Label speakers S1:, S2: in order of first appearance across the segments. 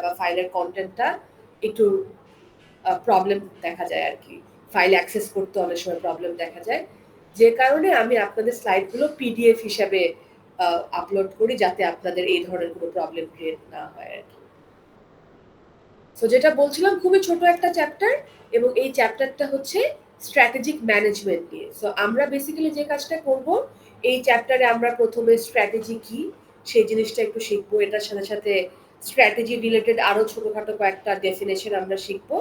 S1: বা ফাইলের কন্টেন্টটা একটু প্রবলেম দেখা যায় আর কি, ফাইল অ্যাক্সেস করতে অনেক সময় প্রবলেম দেখা যায়, যে কারণে আমি আপনাদের স্লাইডগুলো পিডিএফ হিসাবে আপলোড করি যাতে আপনাদের এই ধরনের কোনো প্রবলেম ক্রিয়েট না হয় আর কি। সো যেটা বলছিলাম খুবই ছোট একটা চ্যাপ্টার, এবং এই চ্যাপ্টারটা হচ্ছে স্ট্র্যাটেজিক ম্যানেজমেন্ট নিয়ে। সো আমরা বেসিক্যালি যে কাজটা করব, এই চ্যাপ্টারে আমরা প্রথমে স্ট্র্যাটেজি কি সেই জিনিসটা একটু শিখবো, এটার সাথে সাথে স্ট্র্যাটেজি রিলেটেড আরো ছোটখাটো কয়েকটা ডেফিনেশন আমরা শিখবো,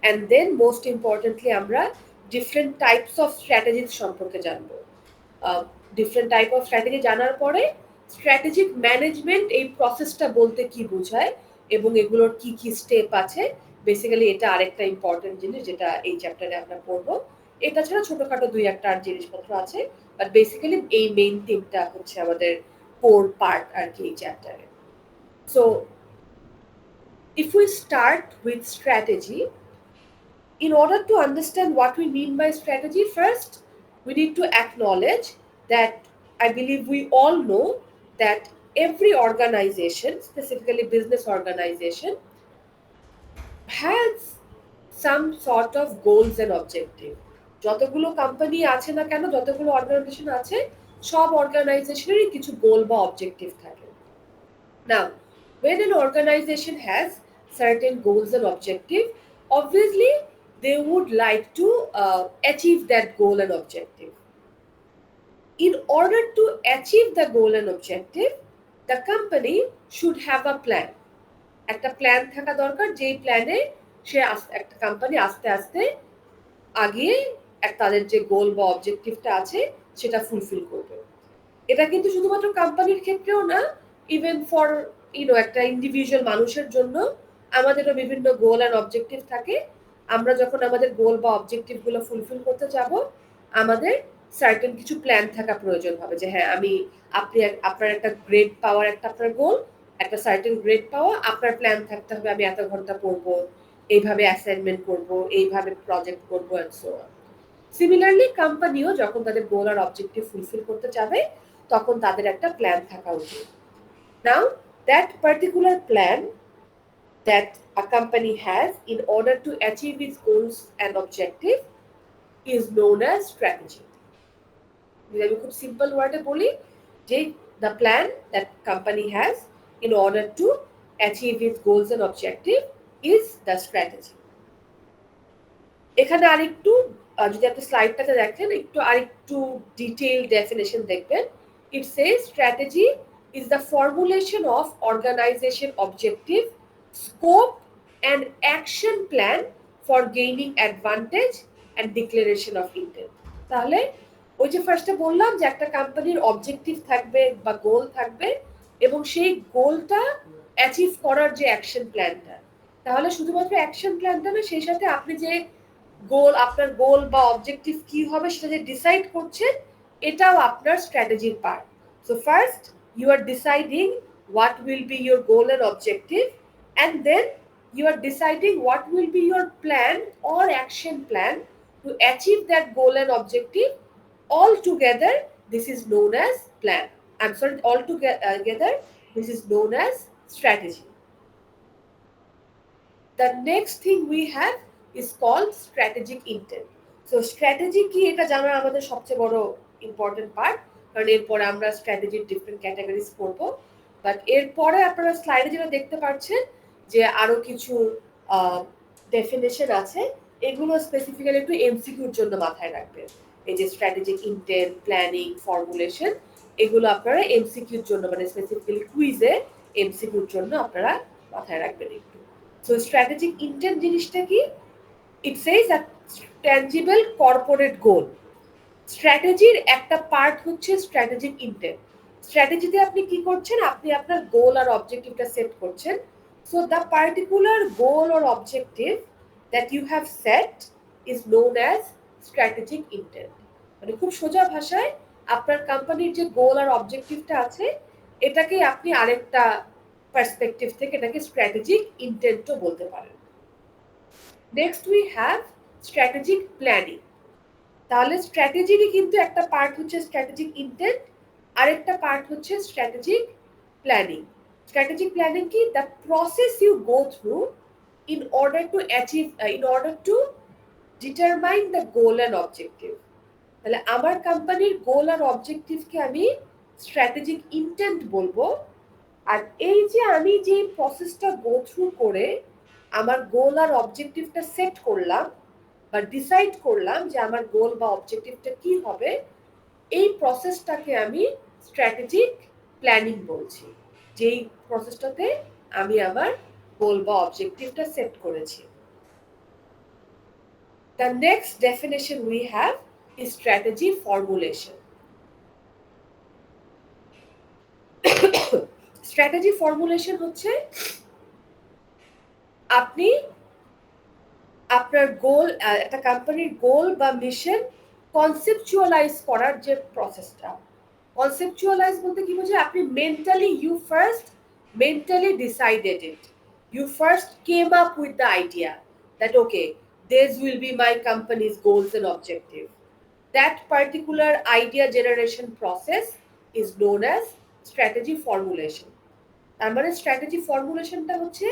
S1: অ্যান্ড দেন মোস্ট ইম্পর্টেন্টলি আমরা ডিফারেন্ট টাইপস অফ স্ট্র্যাটেজিস সম্পর্কে জানবো। ডিফারেন্ট টাইপ অফ স্ট্র্যাটেজি জানার পরে স্ট্র্যাটেজিক ম্যানেজমেন্ট এই প্রসেসটা বলতে কি বোঝায় এবং এগুলোর কি কি স্টেপ আছে, বেসিক্যালি এটা আরেকটা ইম্পর্টেন্ট জিনিস যেটা এই চ্যাপ্টারে আমরা পড়বো। এটা ছাড়া ছোটখাটো দুই একটা জিনিসপত্র আছে, বাট বেসিক্যালি এই মেইন থিমটা হচ্ছে আমাদের কোর পার্ট আর কি এই চ্যাপ্টারে। So if we start with strategy, in order to understand what we mean by strategy, first we need to acknowledge that I believe we all know that every organization, specifically business organization, has some sort of goals and objective. যতগুলো company আছে না কেন, যতগুলো organisation আছে, সব অর্গানাইজেশনেরই কিছু গোল বা objective থাকে। Now, when an organization has certain goals and objective, obviously they would like to achieve that goal and objective. In order to achieve the goal and objective, the company should have a plan. একটা plan থাকা দরকার, যেই প্ল্যানে সে একটা company আস্তে আস্তে আগিয়ে তাদের যে গোল বা অবজেক্টিভটা আছে সেটা ফুলফিল করবে। এটা কিন্তু শুধুমাত্র কোম্পানির ক্ষেত্রেও না, ইভেন ফর একটা ইন্ডিভিজুয়াল মানুষের জন্য আমাদেরও বিভিন্ন গোল অ্যান্ড অবজেক্টিভ থাকে। আমরা যখন আমাদের গোল বা অবজেক্টিভ গুলো ফুলফিল করতে যাব, আমাদের সার্টেন কিছু প্ল্যান থাকা প্রয়োজন হবে, যে হ্যাঁ আপনি আপনার একটা গ্রেড পাওয়ার, একটা আপনার গোল, একটা সার্টেন গ্রেড পাওয়া, আপনার প্ল্যান থাকতে হবে আমি এত ঘন্টা পড়বো, এইভাবে অ্যাসাইনমেন্ট করব, এইভাবে প্রজেক্ট করবো এন্ড সো অন। সিমিলারলি কোম্পানিও যখন তাদের গোল আর অবজেক্টিভ ফুলফিল করতে যাবে, তখন তাদের একটা প্ল্যান থাকা উচিত। Now that particular plan that a company has in order to achieve its goals and objective is known as strategy. আমি খুব সিম্পল ওয়ার্ডে বলি যে the plan that company has in order to achieve its goals and objective is the strategy. এখানে আরেকটু যদি আপনি স্লাইডটাতে দেখেন, আরেকটু ডিটেইল ডেফিনেশন দেখবেন। ইট সেজ strategy is the formulation of organization objective, scope and action plan for gaining advantage and declaration of intent. তাহলে ওই যে ফার্স্টে বললাম যে একটা কোম্পানির অবজেক্টিভ থাকবে বা গোল থাকবে, এবং সেই গোলটা অ্যাচিভ করার যে অ্যাকশন প্ল্যানটা, তাহলে শুধুমাত্র অ্যাকশন প্ল্যানটা না, সেই সাথে আপনি যে আপনার গোল বা অবজেক্টিভ কি হবে সেটা যে ডিসাইড করছেন, এটাও আপনার স্ট্র্যাটেজির part. So first you are deciding what will be your goal and objective, and then you are deciding what will be your plan or action plan to achieve that goal and objective. All together this is known as plan. I'm sorry, all together this is known as strategy. The next thing we have is called strategic intent. So strategy কি এটা জানা আমাদের সবচেয়ে বড় important part, কারণ এরপরে আমরা স্ট্র্যাটেজির different categories করব। বাট এরপরে আপনারা স্লাইডে যেটা দেখতে পাচ্ছেন যে আরো কিছু ডেফিনেশন আছে, এগুলো স্পেসিফিক্যালি একটু এমসিকিউর জন্য মাথায় রাখবেন। এই যে স্ট্র্যাটেজিক ইন্টেন্ট, প্ল্যানিং, ফর্মুলেশন, এগুলো আপনারা এমসিকিউর জন্য, মানে স্পেসিফিক্যালি কুইজে এমসিকিউর জন্য আপনারা মাথায় রাখবেন একটু। সো স্ট্র্যাটেজিক ইন্টেন্ট জিনিসটা কি? ইট সেজ আ ট্যাঞ্জিবল কর্পোরেট গোল। স্ট্র্যাটেজির একটা পার্ট হচ্ছে স্ট্র্যাটেজিক ইন্টেন্ট। স্ট্র্যাটেজিতে আপনি কি করছেন? আপনি আপনার গোল আর অবজেক্টিভটা সেট করছেন। So the particular goal or objective that you have set is known as strategic intent. মানে খুব সোজা ভাষায় আপনার কোম্পানির যে গোল আর অবজেক্টিভটা আছে, এটাকে আপনি আরেকটা পার্সপেক্টিভ থেকে এটাকে স্ট্র্যাটেজিক ইন্টেন্টও বলতে পারেন। Next we have strategic planning. তাহলে স্ট্র্যাটেজিরই কিন্তু একটা পার্ট হচ্ছে স্ট্র্যাটেজিক ইন্টেন্ট, আরেকটা পার্ট হচ্ছে স্ট্র্যাটেজিক প্ল্যানিং। Strategic planning কি? The process you go through in order to achieve, in order to determine the goal and objective. তাহলে আমার কোম্পানির গোল আর অবজেক্টিভকে আমি স্ট্র্যাটেজিক ইন্টেন্ট বলবো। আর এই যে আমি যে প্রসেসটা গো থ্রু করে আমার গোল আর অবজেক্টিভটা সেট করলাম বা ডিসাইড করলাম যে আমার গোল বা অবজেক্টিভটা কি হবে, এই প্রসেসটাকে আমি স্ট্র্যাটেজিক প্ল্যানিং বলছি, যেই প্রসেসটাতে আমি আমার গোল বা অবজেক্টিভটা সেট করেছি। The next definition we have is strategy formulation. Strategy formulation হচ্ছে আপনি আপনার গোল, একটা কোম্পানির গোল বা মিশন কনসেপচুয়ালাইজ করার যে প্রসেসটা। কনসেপচুয়ালাইজ বলতে কি বোঝায়? আপনি mentally mentally decided it. You first came up with the idea that okay, this will be my company's goals and objective. That particular idea generation process is known as strategy formulation. তার মানে strategy ফর্মুলেশনটা হচ্ছে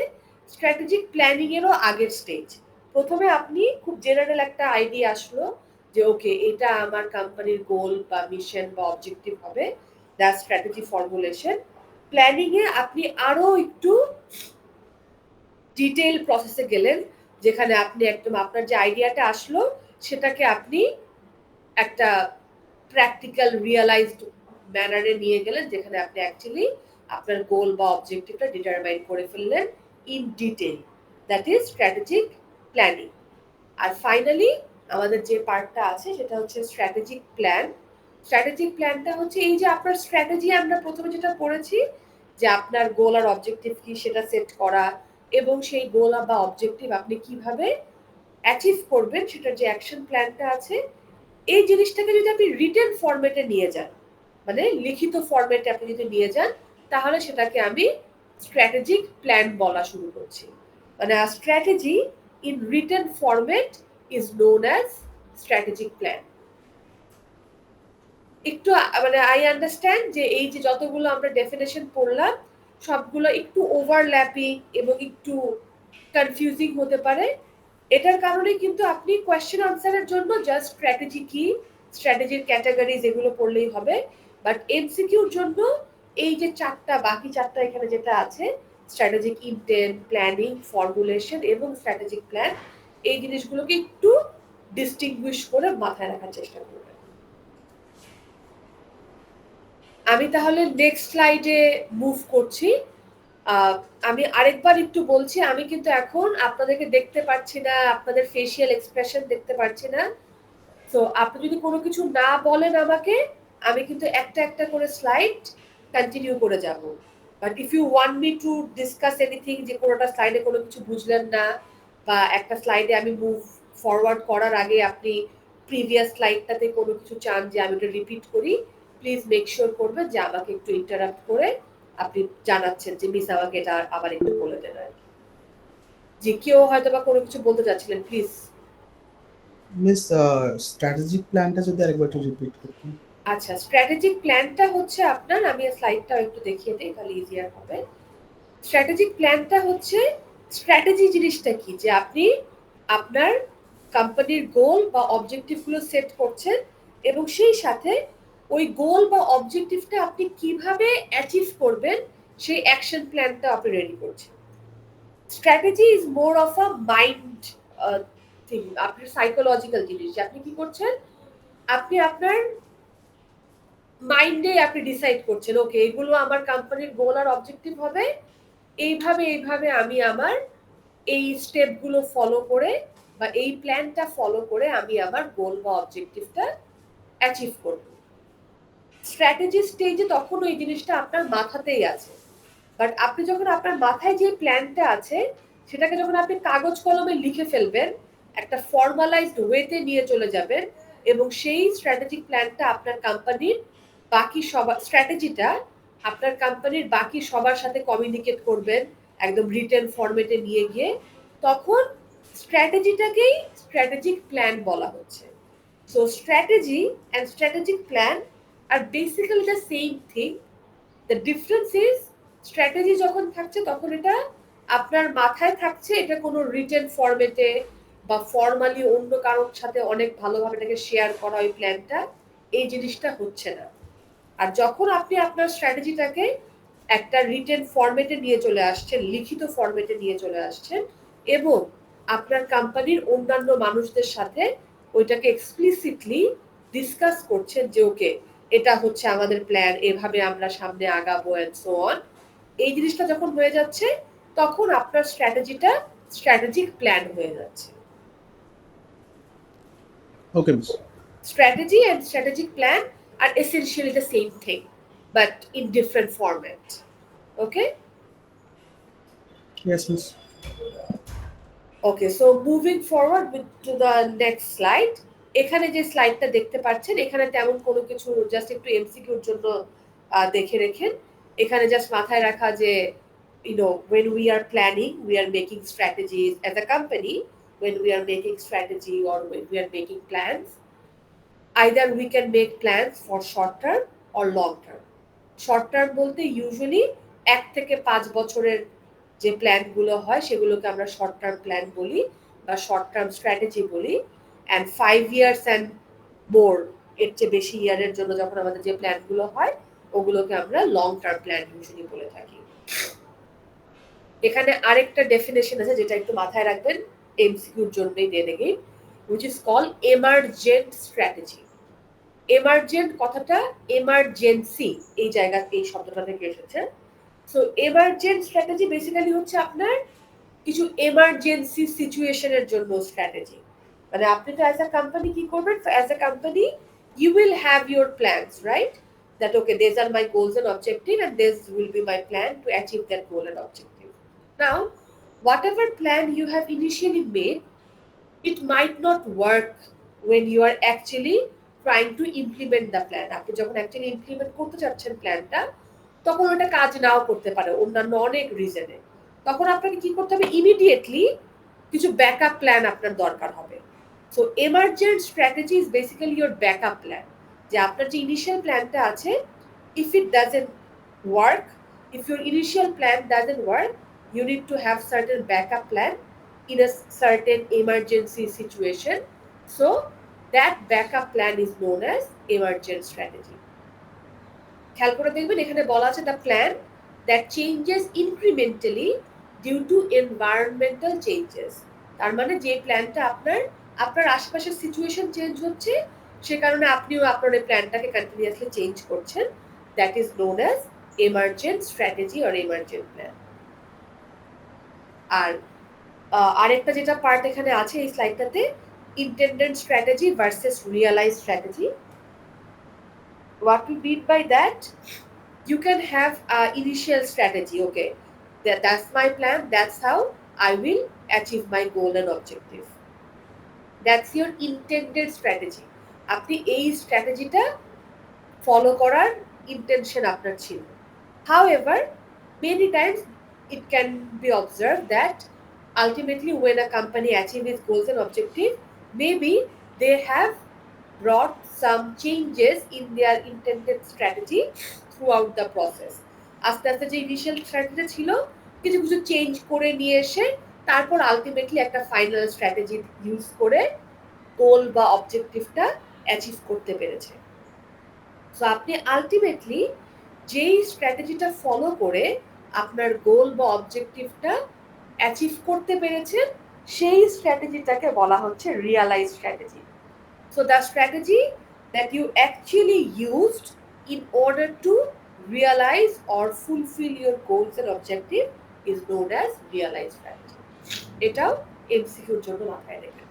S1: strategic planning এরও আগের stage. প্রথমে আপনি খুব general একটা idea আসলো যে ওকে, এটা আমার কোম্পানির গোল বা মিশন বা অবজেক্টিভ হবে, দ্যাট স্ট্র্যাটেজি ফর্মুলেশন। প্ল্যানিং এ আপনি আরো একটু ডিটেইল প্রসেসে গেলেন, যেখানে আপনি একদম আপনার যে আইডিয়াটা আসলো সেটাকে আপনি একটা প্র্যাকটিক্যাল রিয়েলাইজড ম্যানারে নিয়ে গেলেন, যেখানে আপনি অ্যাকচুয়ালি আপনার গোল বা অবজেক্টিভটা ডিটারমাইন করে ফেললেন in detail, that is strategic planning. আর ফাইনালি আমাদের যে পার্টটা আছে সেটা হচ্ছে স্ট্র্যাটেজিক প্ল্যান। স্ট্র্যাটেজিক প্ল্যানটা হচ্ছে এই যে আপনার স্ট্র্যাটেজি আমরা প্রথমে যেটা পড়েছি যে আপনার গোল আর অবজেক্টিভ কি সেটা সেট করা, এবং সেই গোল বা অবজেক্টিভ আপনি কিভাবে অ্যাচিভ করবেন সেটার যে অ্যাকশন প্ল্যানটা আছে, এই জিনিসটাকে যদি আপনি রিটেন ফরম্যাটে নিয়ে যান, মানে লিখিত ফরম্যাটে আপনি যদি নিয়ে যান, তাহলে সেটাকে আমি স্ট্র্যাটেজিক প্ল্যান বলা শুরু করছি। মানে a strategy in written format is known as strategic plan. একটু মানে আই আন্ডারস্ট্যান্ড যে এই যে যতগুলো আমরা ডেফিনেশন পড়লাম সবগুলো একটু ওভারল্যাপিং এবং একটু কনফিউজিং হতে পারে। এটার কারণে কিন্তু আপনি কোয়েশ্চেন আনসারের জন্য জাস্ট স্ট্র্যাটেজি কি, স্ট্র্যাটেজির ক্যাটাগরিজ এগুলো পড়লেই হবে। বাট এমসিকিউর জন্য এই যে বাকি চারটা এখানে যেটা আছে, স্ট্র্যাটেজিক ইন্টেন্ট, প্ল্যানিং, ফর্মুলেশন এবং স্ট্র্যাটেজিক প্ল্যান, এই জিনিসগুলোকে একটু ডিস্টিংগুইশ করে মাথায় রাখার চেষ্টা করবেন। আমি তাহলে নেক্সট স্লাইডে মুভ করছি। আমি আরেকবার একটু বলছি, আমি কিন্তু এখন আপনাদেরকে দেখতে পাচ্ছি না, আপনাদের ফেসিয়াল এক্সপ্রেশন দেখতে পাচ্ছি না। তো আপনি যদি কোনো কিছু না বলেন আমাকে, আমি কিন্তু একটা একটা করে স্লাইড কন্টিনিউ করে যাব। But if you want me to discuss anything, যে কোনোটা স্লাইডে কোনো কিছু বুঝলেন না বা একটা স্লাইডে আমি মুভ ফরওয়ার্ড করার আগে আপনি প্রিভিয়াস স্লাইডটাতে কোনো কিছু চান যে আমি ওটা রিপিট করি, প্লিজ মেক শিওর করবেন যে আমাকে একটু ইন্টারাপ্ট করে আপনি জানাচ্ছেন যে মিস আমাকে এটা আবার একটু বলে দেন আর কি। যে কেউ হয়তো বা কোনো কিছু বলতে চাচ্ছিলেন, প্লিজ।
S2: মিস স্ট্র্যাটেজিক প্ল্যানটা যদি আরেকবার একটু রিপিট করতেন।
S1: আচ্ছা, স্ট্র্যাটেজিক প্ল্যানটা হচ্ছে আপনার, আমি স্লাইডটা একটু দেখিয়ে দিই তাহলে ইজিয়ার হবে। স্ট্র্যাটেজিক প্ল্যানটা হচ্ছে, স্ট্র্যাটেজি জিনিসটা কি, যে আপনি আপনার কোম্পানির গোল বা অবজেক্টিভগুলো সেট করছেন এবং সেই সাথে ওই গোল বা অবজেক্টিভটা আপনি কিভাবে অ্যাচিভ করবেন সেই অ্যাকশন প্ল্যানটা আপনি রেডি করছেন। Strategy is more of a mind thing, আপনার সাইকোলজিক্যাল জিনিস, যে আপনি কি করছেন, আপনি আপনার মাইন্ডে আপনি ডিসাইড করছেন ওকে এগুলো আমার কোম্পানির গোল আর অবজেক্টিভ হবে, এইভাবে আমি আমার এই স্টেপগুলো ফলো করে বা এই প্ল্যানটা ফলো করে আমি আমার গোল বা অবজেক্টিভটা অ্যাচিভ করব। স্ট্র্যাটেজি স্টেজে তখন ওই জিনিসটা আপনার মাথাতেই আছে, বাট আপনি যখন আপনার মাথায় যে প্ল্যানটা আছে সেটাকে যখন আপনি কাগজ কলমে লিখে ফেলবেন, একটা ফর্মালাইজড ওয়েতে নিয়ে চলে যাবেন এবং সেই স্ট্র্যাটেজিক প্ল্যানটা আপনার কোম্পানির বাকি সবার, স্ট্র্যাটেজিটা আপনার কোম্পানির বাকি সবার সাথে কমিউনিকেট করবেন একদম রিটেন ফরম্যাটে নিয়ে গিয়ে, তখন স্ট্র্যাটেজিটাকেই স্ট্র্যাটেজিক প্ল্যান বলা হচ্ছে। So strategy and strategic plan are basically the same thing. The difference is strategy যখন থাকছে তখন এটা আপনার মাথায় থাকছে, এটা কোনো রিটেন ফরম্যাটে বা ফর্মালি অন্য কারোর সাথে অনেক ভালোভাবে এটাকে শেয়ার করা ওই প্ল্যানটা, এই জিনিসটা হচ্ছে না। আর যখন আপনি আপনার স্ট্র্যাটেজিটাকে একটা রিটেন ফরম্যাটে নিয়ে চলে আসছেন, লিখিত ফরম্যাটে নিয়ে চলে আসছেন, এবং আপনার কোম্পানির অন্যান্য মানুষদের সাথে ওইটাকে এক্সপ্লিসিটলি ডিসকাস করছেন যে ওকে এটা হচ্ছে আমাদের প্ল্যান, এভাবে আমরা সামনে আগাবো এন্ড সো অন, এই জিনিসটা যখন হয়ে যাচ্ছে তখন আপনার স্ট্র্যাটেজিটা স্ট্র্যাটেজিক প্ল্যান হয়ে যাচ্ছে।
S2: Okay, miss.
S1: Strategy and strategic plan are essentially the same thing, but in different format. Okay?
S2: Yes, miss.
S1: Okay, so moving forward to the next slide. এখানে যে স্লাইডটা দেখতে পাচ্ছেন, এখানে তেমন কোনো কিছু, জাস্ট একটু এমসিকিউর জন্য দেখে রেখেন। এখানে জাস্ট মাথায় রাখা যে when we are planning, we are making strategies as a company, when we are making strategy or when we are making plans, either we can make plans for short term or long term. Short term বলতে usually 1 থেকে 5 বছরের যে প্ল্যানগুলো হয় সেগুলোকে আমরা short term plan বলি বা short term strategy বলি, অ্যান্ড 5 ইয়ার্স অ্যান্ড মোর, এর চেয়ে বেশি ইয়ারের জন্য যখন আমাদের যে প্ল্যানগুলো হয় ওগুলোকে আমরা লং টার্ম প্ল্যান ইউজুয়ালি বলে থাকি। এখানে আরেকটা ডেফিনেশন আছে যেটা একটু মাথায় রাখবেন, এমসিকিউর জন্যই দিয়ে দেগে, which is called emergent strategy. এমার্জেন্ট কথাটা এমার্জেন্সি এই জায়গা, এই শব্দটা থেকে এসেছে। সো এমার্জেন্ট স্ট্র্যাটেজি বেসিক্যালি হচ্ছে আপনার কিছু এমার্জেন্সি সিচুয়েশনের জন্য স্ট্র্যাটেজি। মানে আপনি তো অ্যাজ আ কোম্পানি কি করবেন, as a company you will have your plans, right? That okay this are my goals and objective and this will be my plan to achieve that goal and objective. Now whatever plan you have initially made, it might not work when you are actually trying to implement the plan. আপনি যখন actually implement করতে যাচ্ছেন প্ল্যানটা, তখন ওটা কাজ নাও করতে পারে অন্যান্য অনেক রিজনে। তখন আপনাকে কি করতে হবে, ইমিডিয়েটলি কিছু ব্যাকআপ প্ল্যান আপনার দরকার হবে। So এমার্জেন্ট strategy is basically your backup plan, যে আপনার যে ইনিশিয়াল প্ল্যানটা আছে, if it doesn't work, if your initial plan doesn't work, you need to have certain backup plan in a certain emergency situation. So that backup plan is known as emergent strategy. খেয়াল করে দেখবেন এখানে বলা আছে the plan that changes incrementally due to environmental changes. তার মানে যে প্ল্যানটা আপনার আশেপাশের সিচুয়েশন চেঞ্জ হচ্ছে, সে কারণে আপনিও আপনার এই প্ল্যানটাকে কন্টিনিউয়াসলি চেঞ্জ করছেন, that is known as emergent strategy or emergent plan. আর আরেকটা যেটা পার্ট এখানে আছে এই স্লাইডটাতে, intended strategy versus realized strategy. What we mean by that, you can have initial strategy, okay, that's my plan, that's how I will achieve my goal and objective, that's your intended strategy. আপনি এই স্ট্র্যাটেজিটা follow করার intention আপনার ছিল। However, many times it can be observed that ultimately when a company achieves its goals and objectives, maybe they have brought some changes in their intended strategy throughout the process. আস্তে আস্তে যে initial strategy ছিল কিছু কিছু change করে নিয়ে এসে তারপর আলটিমেটলি একটা ফাইনাল স্ট্র্যাটেজি ইউজ করে গোল বা অবজেক্টিভটা অ্যাচিভ করতে পেরেছে। সো আপনি আলটিমেটলি যেই স্ট্র্যাটেজিটা ফলো করে আপনার গোল বা অবজেক্টিভটা অ্যাচিভ করতে পেরেছেন, সেই স্ট্র্যাটেজিটাকে বলা হচ্ছে realise strategy. So the strategy that you actually used in order to realise or fulfil your goals and objective is known as realise strategy. এটাও এমসিকিউর জন্য মাথায় রেখে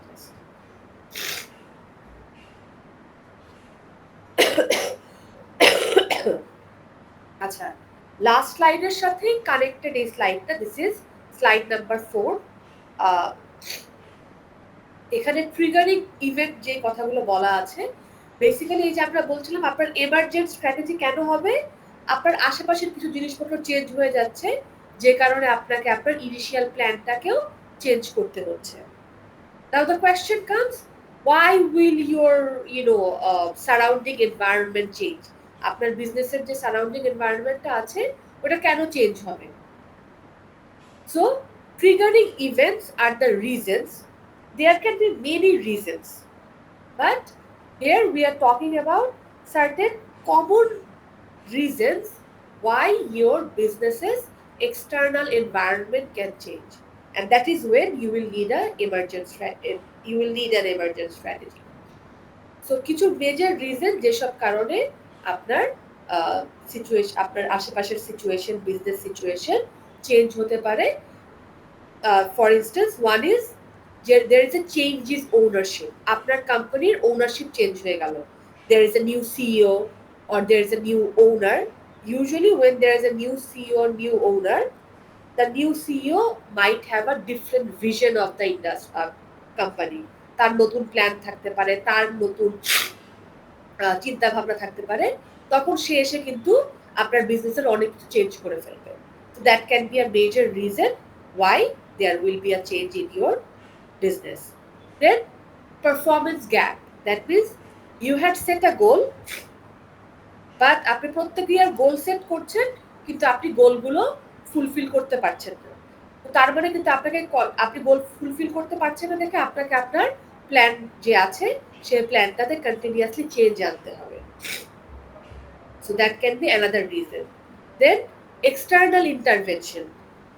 S1: আচ্ছা, লাস্ট স্লাইডের সাথে কানেক্টেড এই স্লাইডটা, দিস ইজ স্লাইড নাম্বার 4। এখানে ট্রিগারিং ইভেন্ট যে কথাগুলো বলা আছে, বেসিক্যালি এই যে আমরা বলছিলাম আপনার এমার্জেন্ট স্ট্র্যাটেজি কেন হবে, আপনার আশেপাশের কিছু জিনিসপত্র চেঞ্জ হয়ে যাচ্ছে যে কারণে আপনাকে আপনার ইনিশিয়াল প্ল্যানটাকেও চেঞ্জ করতে হচ্ছে। Now the question comes, why will your surrounding environment change? আপনার বিজনেসের যে সারাউন্ডিং এনভায়রনমেন্টটা আছে ওটা কেন চেঞ্জ হবে? So triggering events are the reasons. There can be many reasons, but here we are talking about certain common reasons why your business's external environment can change, and that is when you will need an emergent strategy. So কিছু major reason যেসব কারণে আপনার situation, আপনার আশেপাশের situation, business situation change হতে পারে। For instance, one is there is a change in ownership. আপনার কোম্পানির ওনারশিপ চেঞ্জ হয়ে গেল, there is a new CEO or there is a new owner. Usually when there is a new CEO or new owner, the new CEO might have a different vision of the company. তার নতুন plan থাকতে পারে, তার নতুন চিন্তা ভাবনা থাকতে পারে, তখন সে এসে কিন্তু আপনার বিজনেসের অনেক কিছু চেঞ্জ করে ফেলবে। So that can be a major reason why there will be a change in your business. Then performance gap, that means you had set a goal, but আপনি প্রত্যেক ইয়ার গোল সেট করছেন কিন্তু আপনি গোলগুলো ফুলফিল করতে পারছেন না। তো তার মানে কিন্তু আপনি গোল ফুলফিল করতে পারছেন না দেখে আপনাকে আপনার প্ল্যান যে আছে সেই প্ল্যানটাতে কন্টিনিউয়াসলি চেঞ্জ আনতে হবে। So that can be another reason. Then external intervention,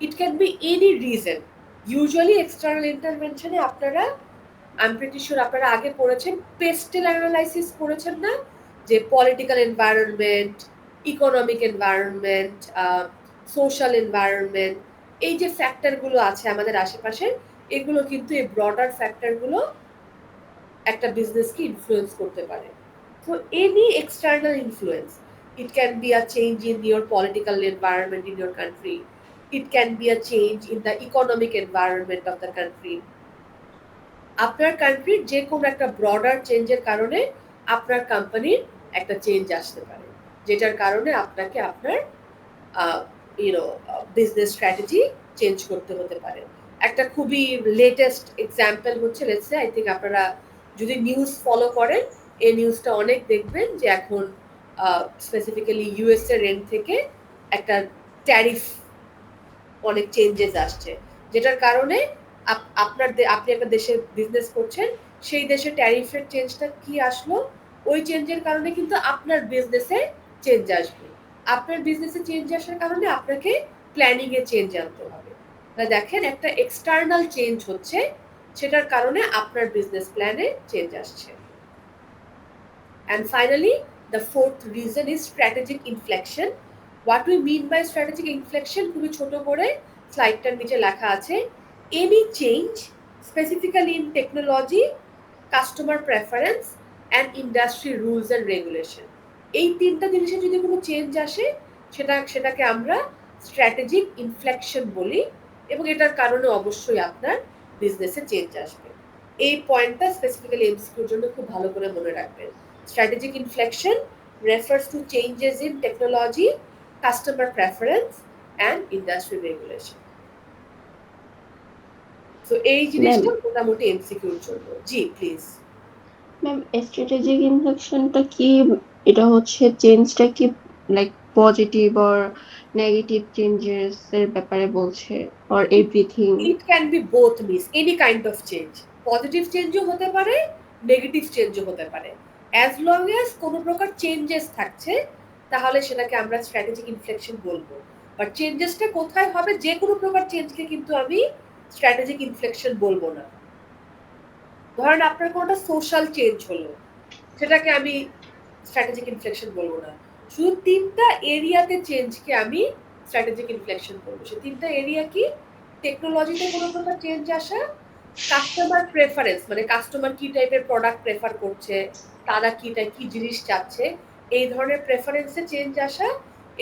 S1: it can be any reason. Usually external intervention এ আপনারা, I'm pretty sure আপনারা আগে পড়েছেন, পেস্টেল অ্যানালাইসিস পড়েছেন না, যে political environment, economic environment, social environment, এই যে ফ্যাক্টরগুলো আছে আমাদের আশেপাশে, এগুলো কিন্তু এই ব্রডার ফ্যাক্টরগুলো একটা বিজনেসকে ইনফ্লুয়েন্স করতে পারে। So any external influence, it can be a change in your political environment in your country, it can be a change in the economic environment of the country. আপনার কান্ট্রির যে কোনো একটা ব্রডার চেঞ্জের কারণে আপনার কোম্পানির একটা চেঞ্জ আসতে পারে, যেটার কারণে আপনাকে আপনার বিজনেস স্ট্র্যাটেজি চেঞ্জ করতে হতে পারে। একটা খুবই লেটেস্ট এক্সাম্পল হচ্ছে, লেটস সে, আই থিঙ্ক আপনারা যদি নিউজ ফলো করেন, এই নিউজটা অনেক দেখবেন যে এখন স্পেসিফিক্যালি ইউএস এর এন্ড থেকে একটা ট্যারিফ অনেক চেঞ্জেস আসছে, যেটার কারণে আপনি একটা দেশে বিজনেস করছেন, সেই দেশে ট্যারিফের চেঞ্জটা কি আসলো, ওই চেঞ্জের কারণে কিন্তু আপনার বিজনেসে চেঞ্জ আসবে। আপনার বিজনেসে চেঞ্জ আসার কারণে আপনাকে প্ল্যানিং এ চেঞ্জ আনতে হবে। দেখেন, একটা এক্সটার্নাল চেঞ্জ হচ্ছে, সেটার কারণে আপনার বিজনেস প্ল্যানে চেঞ্জ আসছে। And finally, the fourth reason is strategic inflection. What we mean by strategic inflection, খুবই ছোট করে স্লাইডটার নিচে লেখা আছে, any change specifically in technology, customer preference and industry rules and regulation. এই তিনটা জিনিসে যদি কোনো চেঞ্জ আসে, সেটাকে আমরা স্ট্র্যাটেজিক ইনফ্লেকশন বলি, এবং এটার কারণে অবশ্যই আপনার বিজনেসে চেঞ্জ আসবে। এই পয়েন্টটা স্পেসিফিক্যালি এমসিকিউর জন্য খুব ভালো করে মনে রাখবেন। Strategic inflection refers to changes in technology, customer preference and industry regulation. So এই জিনিসটা মোটামুটি এমসিকিউর জন্য। জি প্লিজ
S3: ম্যাম, স্ট্র্যাটেজিক ইনফ্লেকশনটা কি? এটা হচ্ছে চেঞ্জটা কি like positive or negative changes এর ব্যাপারে বলছে, or everything?
S1: It can be both, miss any kind of change. Positive চেঞ্জও হতে পারে, নেগেটিভ চেঞ্জও হতে পারে। অ্যাজ লং অ্যাজ কোনো প্রকার চেঞ্জেস থাকছে, তাহলে সেটাকে আমরা স্ট্র্যাটেজিক ইনফ্লেকশন বলবো। বাট চেঞ্জেসটা কোথায় হবে, যে কোনো প্রকার চেঞ্জকে কিন্তু আমি স্ট্র্যাটেজিক ইনফ্লেকশন বলবো না। ধরেন আপনার কোনোটা সোশ্যাল চেঞ্জ হলো, সেটাকে আমি স্ট্র্যাটেজিক ইনফ্লেকশন বলবো না। শুধু তিনটা এরিয়াতে চেঞ্জকে আমি স্ট্র্যাটেজিক ইনফ্লেকশন বলবো। সে তিনটা এরিয়া কি? টেকনোলজিতে কোনো প্রকার চেঞ্জ আসা, কাস্টমার প্রেফারেন্স, মানে কাস্টমার কি টাইপের প্রোডাক্ট প্রেফার করছে, তারা কি জিনিস চাচ্ছে, এই ধরনের প্রেফারেন্সে চেঞ্জ আসা,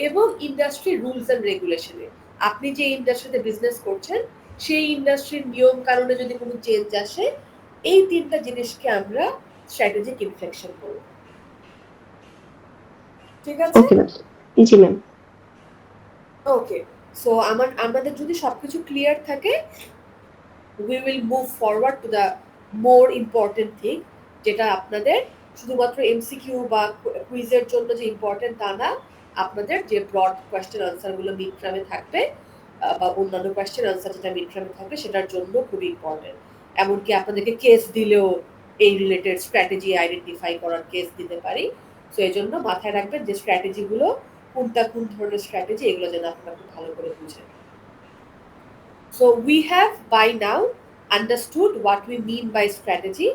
S1: এবং ইন্ডাস্ট্রি রুলস অ্যান্ড রেগুলেশনে, আপনি যে ইন্ডাস্ট্রিতে বিজনেস করছেন সেই ইন্ডাস্ট্রির নিয়ম কারণে যদি কোনো চেঞ্জ আসে, এই তিনটা জিনিসকে আমরা স্ট্র্যাটেজিক ইনফ্লেকশন বলবো। ঠিক আছে?
S3: Okay ma'am. জি ম্যাম।
S1: ওকে, সো আমাদের যদি সবকিছু ক্লিয়ার থাকে, we will move forward to the more important thing, যেটা আপনাদের শুধুমাত্র এমসিকিউ বা কুইজের জন্য যে ইম্পর্টেন্ট তা না, আপনাদের যে ব্রড কোয়েশ্চেন আনসারগুলো মিড টার্মে থাকবে বা অন্যান্য কোয়েশ্চেন আনসার যেটা মিড টার্মে থাকবে সেটার জন্য খুবই ইম্পর্টেন্ট। এমনকি আপনাদেরকে কেস দিলেও এই রিলেটেড স্ট্র্যাটেজি আইডেন্টিফাই করার কেস দিতে পারি। সো এই জন্য মাথায় রাখবেন যে স্ট্র্যাটেজিগুলো কোনটা কোন ধরনের স্ট্র্যাটেজি এগুলো যেন আপনারা খুব ভালো করে বুঝেন। So we have by now understood what we mean by strategy.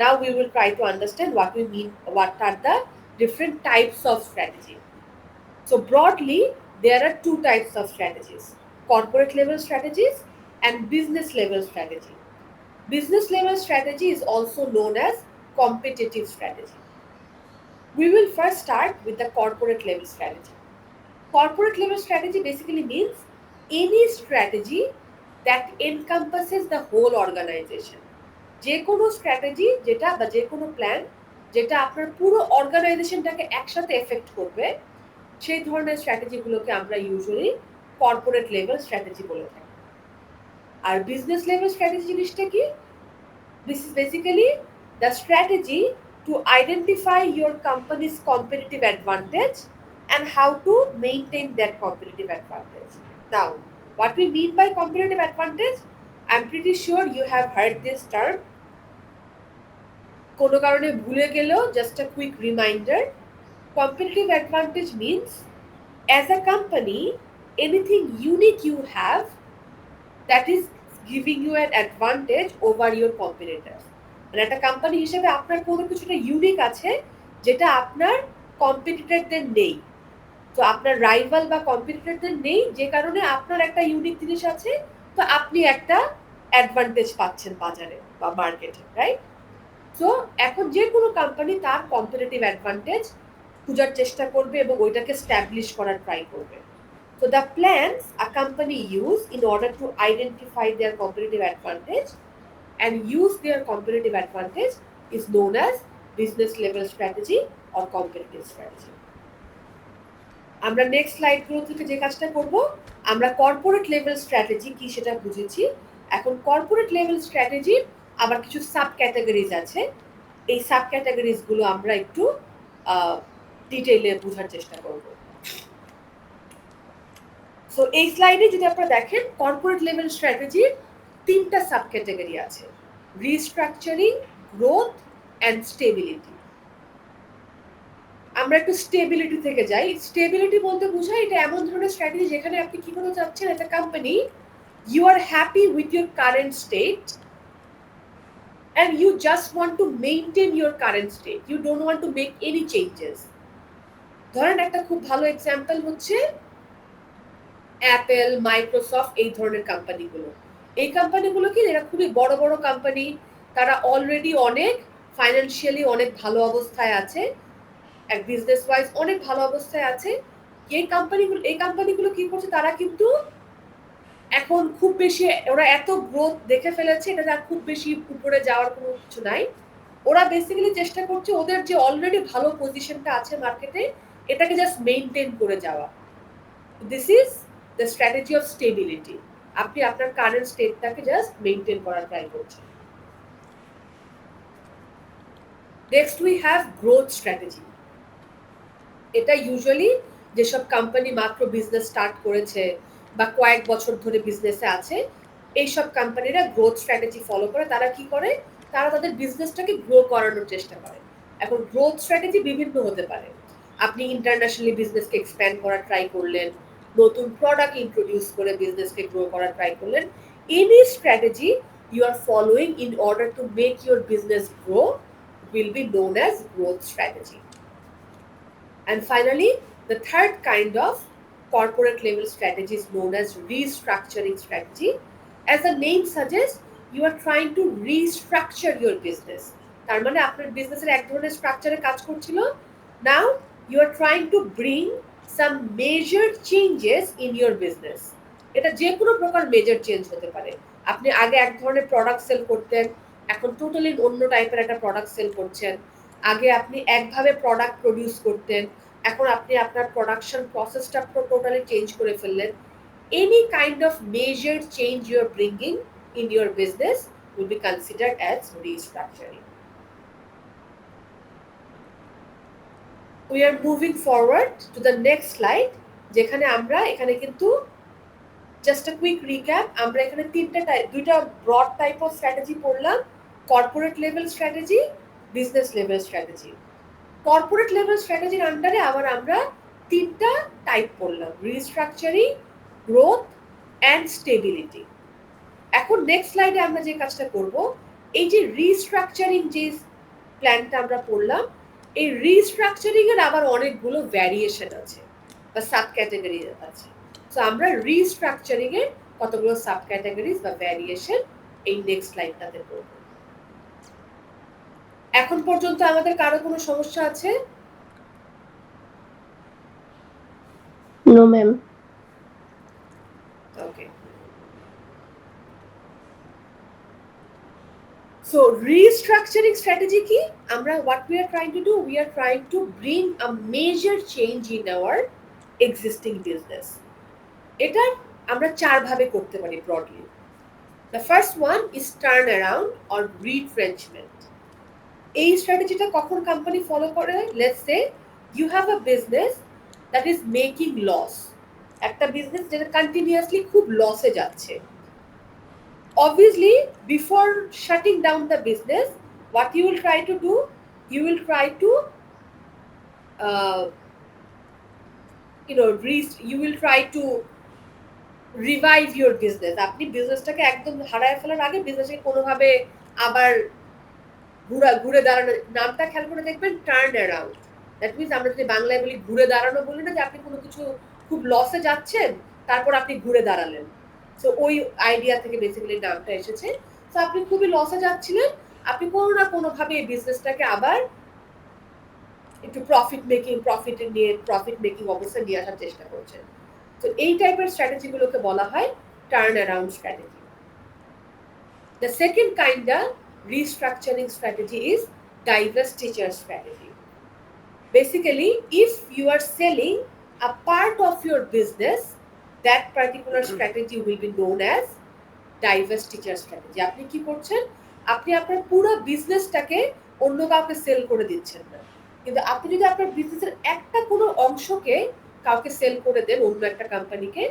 S1: Now we will try to understand what are the different types of strategy. So broadly, there are two types of strategies: corporate level strategies and business level strategy. Business level strategy is also known as competitive strategy. We will first start with the corporate level strategy. Corporate level strategy basically means any strategy that encompasses the whole organization. যে কোনো strategy যেটা বা যে কোনো plan যেটা আপনার পুরো অর্গানাইজেশনটাকে একসাথে এফেক্ট করবে, সেই ধরনের স্ট্র্যাটেজিগুলোকে আমরা ইউজুয়ালি কর্পোরেট লেভেল স্ট্র্যাটেজি বলে থাকি। আর বিজনেস লেভেল স্ট্র্যাটেজি জিনিসটা কি? This is basically the strategy to identify your company's competitive advantage and how to maintain that competitive advantage. Now, what we mean by competitive advantage, I'm pretty sure you have heard this term. কোনো কারণে ভুলে গেলেও just a quick reminder. Competitive advantage means as a company, anything unique you have that is giving you an advantage over your competitors. মানে একটা company হিসেবে আপনার কোনো কিছুটা ইউনিক আছে যেটা আপনার কম্পিটিটরদের নেই। তো আপনার রাইভাল বা কম্পিটিটরদের নেই, যে কারণে আপনার একটা ইউনিক জিনিস আছে, তো আপনি একটা অ্যাডভান্টেজ পাচ্ছেন বাজারে বা মার্কেটে, রাইট? সো এখন যে কোনো কোম্পানি তার কম্পিটিটিভ অ্যাডভান্টেজ খোঁজার চেষ্টা করবে এবং ওইটাকে স্ট্যাবলিশ করার ট্রাই করবে। So the plans a company use in order to identify their competitive advantage and use their competitive advantage is known as business level strategy or competitive strategy. আমরা next স্লাইডগুলো থেকে যে কাজটা করব, আমরা কর্পোরেট লেভেল স্ট্র্যাটেজি কি সেটা বুঝেছি। এখন কর্পোরেট লেভেল স্ট্র্যাটেজি আবার কিছু সাব ক্যাটাগরিজ আছে। এই সাব ক্যাটাগরিজগুলো আমরা একটু ডিটেইলে বোঝার চেষ্টা করব। সো এই স্লাইডে যদি আপনারা দেখেন, কর্পোরেট লেভেল স্ট্র্যাটেজির তিনটা সাব ক্যাটাগরি আছে: রিস্ট্রাকচারিং, গ্রোথ অ্যান্ড স্টেবিলিটি। আমরা একটু স্টেবিলিটি থেকে যাই। স্টেবিলিটি বলতে বোঝায় এটা এমন ধরনের স্ট্র্যাটেজি যেখানে আপনি কি করতে চাচ্ছেন, একটা company you are happy with your current state and you just want to maintain your current state. You don't want to make any changes. ধরেন একটা খুব ভালো এক্সাম্পল হচ্ছে অ্যাপেল, মাইক্রোসফট, এই ধরনের কোম্পানিগুলো। এই কোম্পানিগুলো কি, এরা খুবই বড় বড় কোম্পানি, তারা অলরেডি অনেক ফাইন্যান্সিয়ালি অনেক ভালো অবস্থায় আছে, এক বিজনেস ওয়াইজ অনেক ভালো অবস্থায় আছে। এই কোম্পানিগুলো কি করছে, তারা কিন্তু এখন খুব বেশি, ওরা এত গ্রোথ দেখে ফেলেছে, এটা আর খুব বেশি উপরে যাওয়ার কোনো কিছু নাই। ওরা বেসিক্যালি চেষ্টা করছে ওদের যে অলরেডি ভালো পজিশনটা আছে মার্কেটে, এটাকে জাস্ট মেইনটেইন করে যাওয়া। This is the strategy of stability. আপনি আপনার কারেন্ট স্টেটটাকে জাস্ট মেইনটেইন করার ট্রাই করছেন। Next we have growth strategy. এটা ইউজুয়ালি যেসব কোম্পানি মাত্র বিজনেস স্টার্ট করেছে বা কয়েক বছর ধরে বিজনেসে আছে, এইসব কোম্পানিরা গ্রোথ স্ট্র্যাটেজি ফলো করে। তারা কি করে, তারা তাদের বিজনেসটাকে গ্রো করানোর চেষ্টা করে। এখন গ্রোথ স্ট্র্যাটেজি বিভিন্ন হতে পারে। আপনি ইন্টারন্যাশনালি বিজনেসকে এক্সপ্যান্ড করার ট্রাই করলেন, নতুন প্রোডাক্ট ইন্ট্রোডিউস করে বিজনেসকে গ্রো করার ট্রাই করলেন। Any strategy you are following in order to make your business grow will be known as growth strategy. And finally, the third kind of corporate level strategy is known as restructuring strategy. As the name suggests, you are trying to restructure your business. তার মানে আপনার বিজনেসের এক ধরনের স্ট্রাকচারে কাজ করছিল, now you are trying to bring some major changes in your business. এটা যে কোনো প্রকার মেজর চেঞ্জ হতে পারে। আপনি আগে এক ধরনের প্রোডাক্ট সেল করতেন, এখন টোটালি অন্য টাইপের একটা প্রোডাক্ট সেল করছেন। আগে আপনি একভাবে প্রোডাক্ট প্রডিউস করতেন, এখন আপনি আপনার প্রোডাকশন প্রসেসটা টোটালি চেঞ্জ করে ফেললেন। Any kind of major change you are bringing in your business will be considered as restructuring. we are moving forward to the next slide, যেখানে আমরা এখানে কিন্তু জাস্ট আ কুইক রিক্যাপ, আমরা এখানে দুইটা ব্রড টাইপ অফ স্ট্র্যাটেজি পড়লাম, corporate level strategy, business level strategy. Corporate level স্ট্র্যাটেজির আন্ডারে আবার আমরা তিনটা টাইপ পড়লাম, রিস্ট্রাকচারিং, গ্রোথ অ্যান্ড স্টেবিলিটি। এখন নেক্সট স্লাইডে আমরা যে কাজটা করব, এই যে রিস্ট্রাকচারিং যে প্ল্যানটা আমরা পড়লাম, এই রিস্ট্রাকচারিং এর আবার অনেকগুলো ভ্যারিয়েশন আছে বা সাব ক্যাটাগরি আছে। সো আমরা রিস্ট্রাকচারিং এর কতগুলো সাব ক্যাটাগরিজ বা ভ্যারিয়েশন এই নেক্সট স্লাইডটাতে পড়ব। এখন পর্যন্ত আমাদের কারো কোনো সমস্যা আছে?
S3: No ma'am.
S1: Okay. So restructuring strategy কি? আমরা what we are trying to do, we are trying to bring a major change in our existing business. এটা আমরা চার ভাবে করতে পারি broadly. The first one is turn around or retrenchment. এই স্ট্র্যাটেজিটা কখন কোম্পানি ফলো করে? Let's say you have a business that is making loss. একটা বিজনেস যেটা কন্টিনিউয়াসলি খুব লসে যাচ্ছে। Obviously, before shutting down the business, what you will try to do, you will try to you will try to revive your business. আপনি বিজনেসটাকে একদম হারায় ফেলার আগে বিজনেসকে কোনোভাবে আবার ঘুরে দাঁড়ানো, নামটা খেয়াল করে দেখবেন, টার্ন অ্যারাউন্ড। দ্যাট মিনস আমরা যদি বাংলায় বলি ঘুরে দাঁড়ানো, বলি না যে আপনি কোনো কিছু খুব লসে যাচ্ছেন তারপর আপনি ঘুরে দাঁড়ালেন। সো ওই আইডিয়া থেকে বেসিক্যালি নামটা এসেছে। সো আপনি খুবই লসে যাচ্ছিলেন, আপনি কোনো না কোনোভাবে এই বিজনেসটাকে আবার একটু প্রফিট মেকিং অবস্থা নিয়ে আসার চেষ্টা করছেন। তো এই টাইপের স্ট্র্যাটেজিগুলোকে বলা হয় turn around strategy. The second kind of restructuring strategy is divestiture strategy. Basically, if you are selling a part of your business, that particular strategy will be known as divestiture strategy. আপনি কি করছেন? আপনি আপনার পুরো বিজনেসটাকে অন্য কাউকে sell করে দিচ্ছেন না, কিন্তু আপনি যদি আপনার বিজনেসের একটা কোনো অংশকে কাউকে সেল করে দেন অন্য একটা কোম্পানিকে,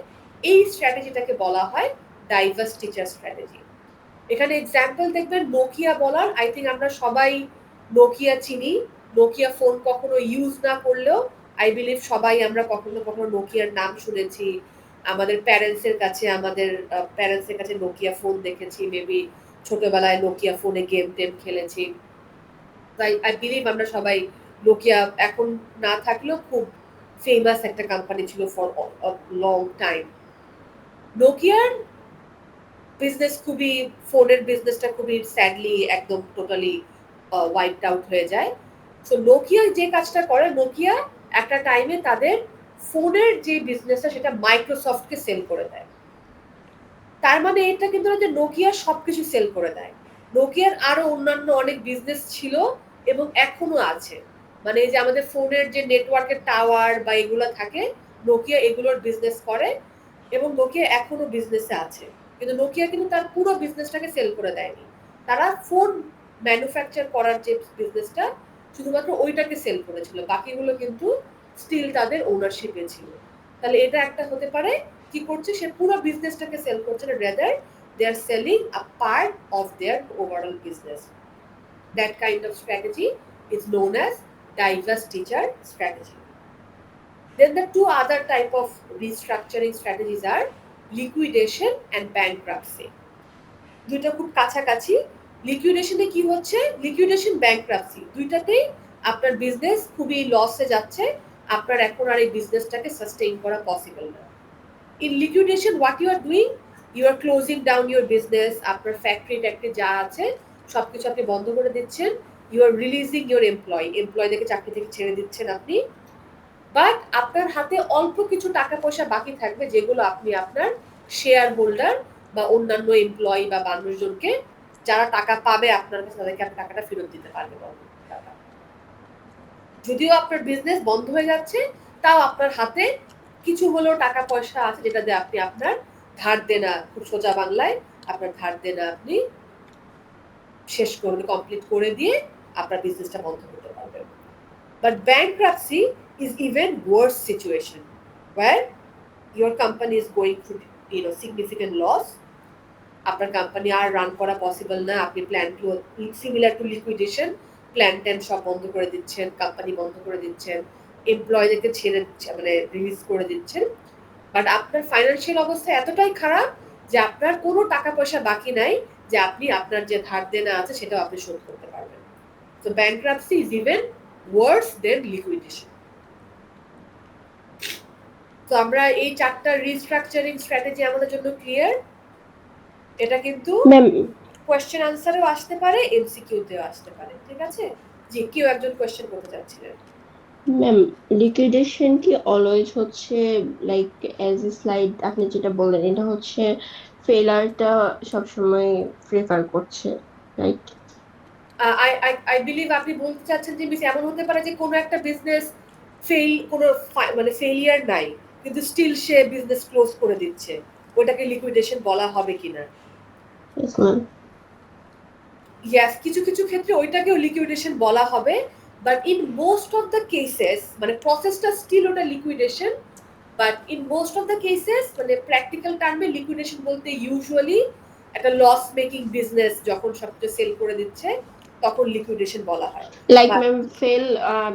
S1: এই স্ট্র্যাটেজিটাকে বলা হয় ডাইভাস্টিচার স্ট্র্যাটেজি। এখানে এক্সাম্পল দেখবেন নোকিয়া বলার, আই থিঙ্ক আমরা সবাই নোকিয়া চিনি। নোকিয়া ফোন কখনো ইউজ না করলেও আই বিলিভ সবাই আমরা কখনো কখনো নোকিয়ার নাম শুনেছি, আমাদের প্যারেন্টসের কাছে নোকিয়া ফোন দেখেছি, মেবি ছোটবেলায় নোকিয়া ফোনে গেম টেম খেলেছি। তাই আই বিলিভ আমরা সবাই নোকিয়া এখন না থাকলেও খুব ফেমাস একটা কোম্পানি ছিল ফর লং টাইম। নোকিয়ার বিজনেস ফোনের বিজনেসটা খুবই স্যাডলি একদম টোটালি ওয়াইপড আউট হয়ে যায়। সো নোকিয়া যে কাজটা করে, নোকিয়া একটা টাইমে তাদের ফোনের যে বিজনেসটা সেটা মাইক্রোসফটকে সেল করে দেয়। তার মানে এটা কিন্তু না যে নোকিয়া সবকিছু সেল করে দেয়, নোকিয়ার আরো অন্যান্য অনেক বিজনেস ছিল এবং এখনো আছে। মানে এই যে আমাদের ফোনের যে নেটওয়ার্কের টাওয়ার বা এগুলো থাকে, নোকিয়া এগুলোর বিজনেস করে এবং নোকিয়া এখনো বিজনেসে আছে। কিন্তু নোকিয়া কিন্তু তার পুরো বিজনেসটাকে সেল করে দেয়নি, তারা ফোন ম্যানুফ্যাকচার করার যে বিজনেসটা শুধুমাত্র ওইটাকে সেল করেছিল, বাকিগুলো কিন্তু স্টিল তাদের ওনারশিপে ছিল। তাহলে এটা একটা হতে পারে, কি করছে সে পুরো বিজনেসটাকে সেল করছে না, rather they are selling a part of their overall business. That kind of strategy is known as divestiture strategy. Then the two other type of restructuring strategies are liquidation and bankruptcy. দুইটা খুব কাছাকাছি। লিকুইডেশনে কি হচ্ছে, liquidation bankruptcy দুইটাতেই আপনার business খুবই লসে যাচ্ছে, আপনার এখন আর এই বিজনেসটাকে সাস্টেইন করা পসিবল না। In liquidation what you are doing, you are closing down your business, আপনার ফ্যাক্টরি যা আছে সবকিছু আপনি বন্ধ করে দিচ্ছেন, ইউ আর রিলিজিং ইউর এমপ্লয়দেরকে চাকরি থেকে ছেড়ে দিচ্ছেন আপনি। বাট আপনার হাতে অল্প কিছু টাকা পয়সা বাকি থাকবে, যেগুলো আপনি আপনার শেয়ার হোল্ডার বা অন্যান্য এমপ্লয়ি বা মানুষজনকে যারা টাকা পাবে আপনার কাছে, তাদেরকে আপনি টাকাটা ফেরত দিতে পারবেন। যদিও আপনার বিজনেস বন্ধ হয়ে যাচ্ছে, তাও আপনার হাতে কিছু হলেও টাকা পয়সা আছে, যেটা দিয়ে আপনি আপনার ধার দেনা, খুব সোজা বাংলায় আপনার ধার দেনা আপনি শেষ করে কমপ্লিট করে দিয়ে আপনার বিজনেসটা বন্ধ করতে পারবেন। But bankruptcy is even worse situation where your company is going through significant loss. আপনার কোম্পানি আর রান করা পসিবল না, আপনি plan to similar to liquidation, plan ট্যান সব বন্ধ করে দিচ্ছেন, কোম্পানি বন্ধ করে দিচ্ছেন, এমপ্লয়ীদেরকে ছেড়ে মানে রিলিজ করে দিচ্ছেন, বাট আপনার ফাইন্যান্সিয়াল অবস্থা এতটাই খারাপ যে আপনার কোনো টাকা পয়সা বাকি নাই যে আপনি আপনার যে ধার দেনা আছে সেটাও আপনি শোধ করতে পারবেন। So bankruptcy is even worse than liquidation. তো আমরা এই চারটা রিস্ট্রাকচারিং স্ট্র্যাটেজি আমাদের জন্য ক্লিয়ার। এটা কিন্তু
S3: ম্যাম
S1: কোয়েশ্চেন আনসারেও আসতে পারে, এমসিকিউতেও আসতে পারে, ঠিক আছে? জি, কেউ একজন কোয়েশ্চেন করতে চাচ্ছিলেন।
S3: ম্যাম লিকুইডেশন কি অলওয়েজ হচ্ছে লাইক অ্যাজ এ স্লাইড আপনি যেটা বললেন এটা হচ্ছে ফেলারটা সবসময় প্রেফার করছে, রাইট?
S1: আই বিলিভ আপনি বলতে চাচ্ছেন যে মিস এমন হতে পারে যে কোনো একটা বিজনেস কোনো মানে ফেলিয়ার নাই কিন্তু স্টিল সে বিজনেস ক্লোজ করে দিচ্ছে, ওটাকে লিকুইডেশন বলা হবে কিনা?
S3: Yes ma'am.
S1: ইয়েস, কিছু কিছু ক্ষেত্রে ওইটাকেও লিকুইডেশন বলা হবে, but in most of the cases মানে প্রসেসটা স্টিল ওটা liquidation, but in most of the cases মানে প্র্যাকটিক্যাল টার্মে লিকুইডেশন বলতে ইউজুয়ালি একটা লস মেকিং বিজনেস যখন সবকিছু সেল করে দিচ্ছে তখন লিকুইডেশন বলা হয়।
S3: লাইক ম্যাম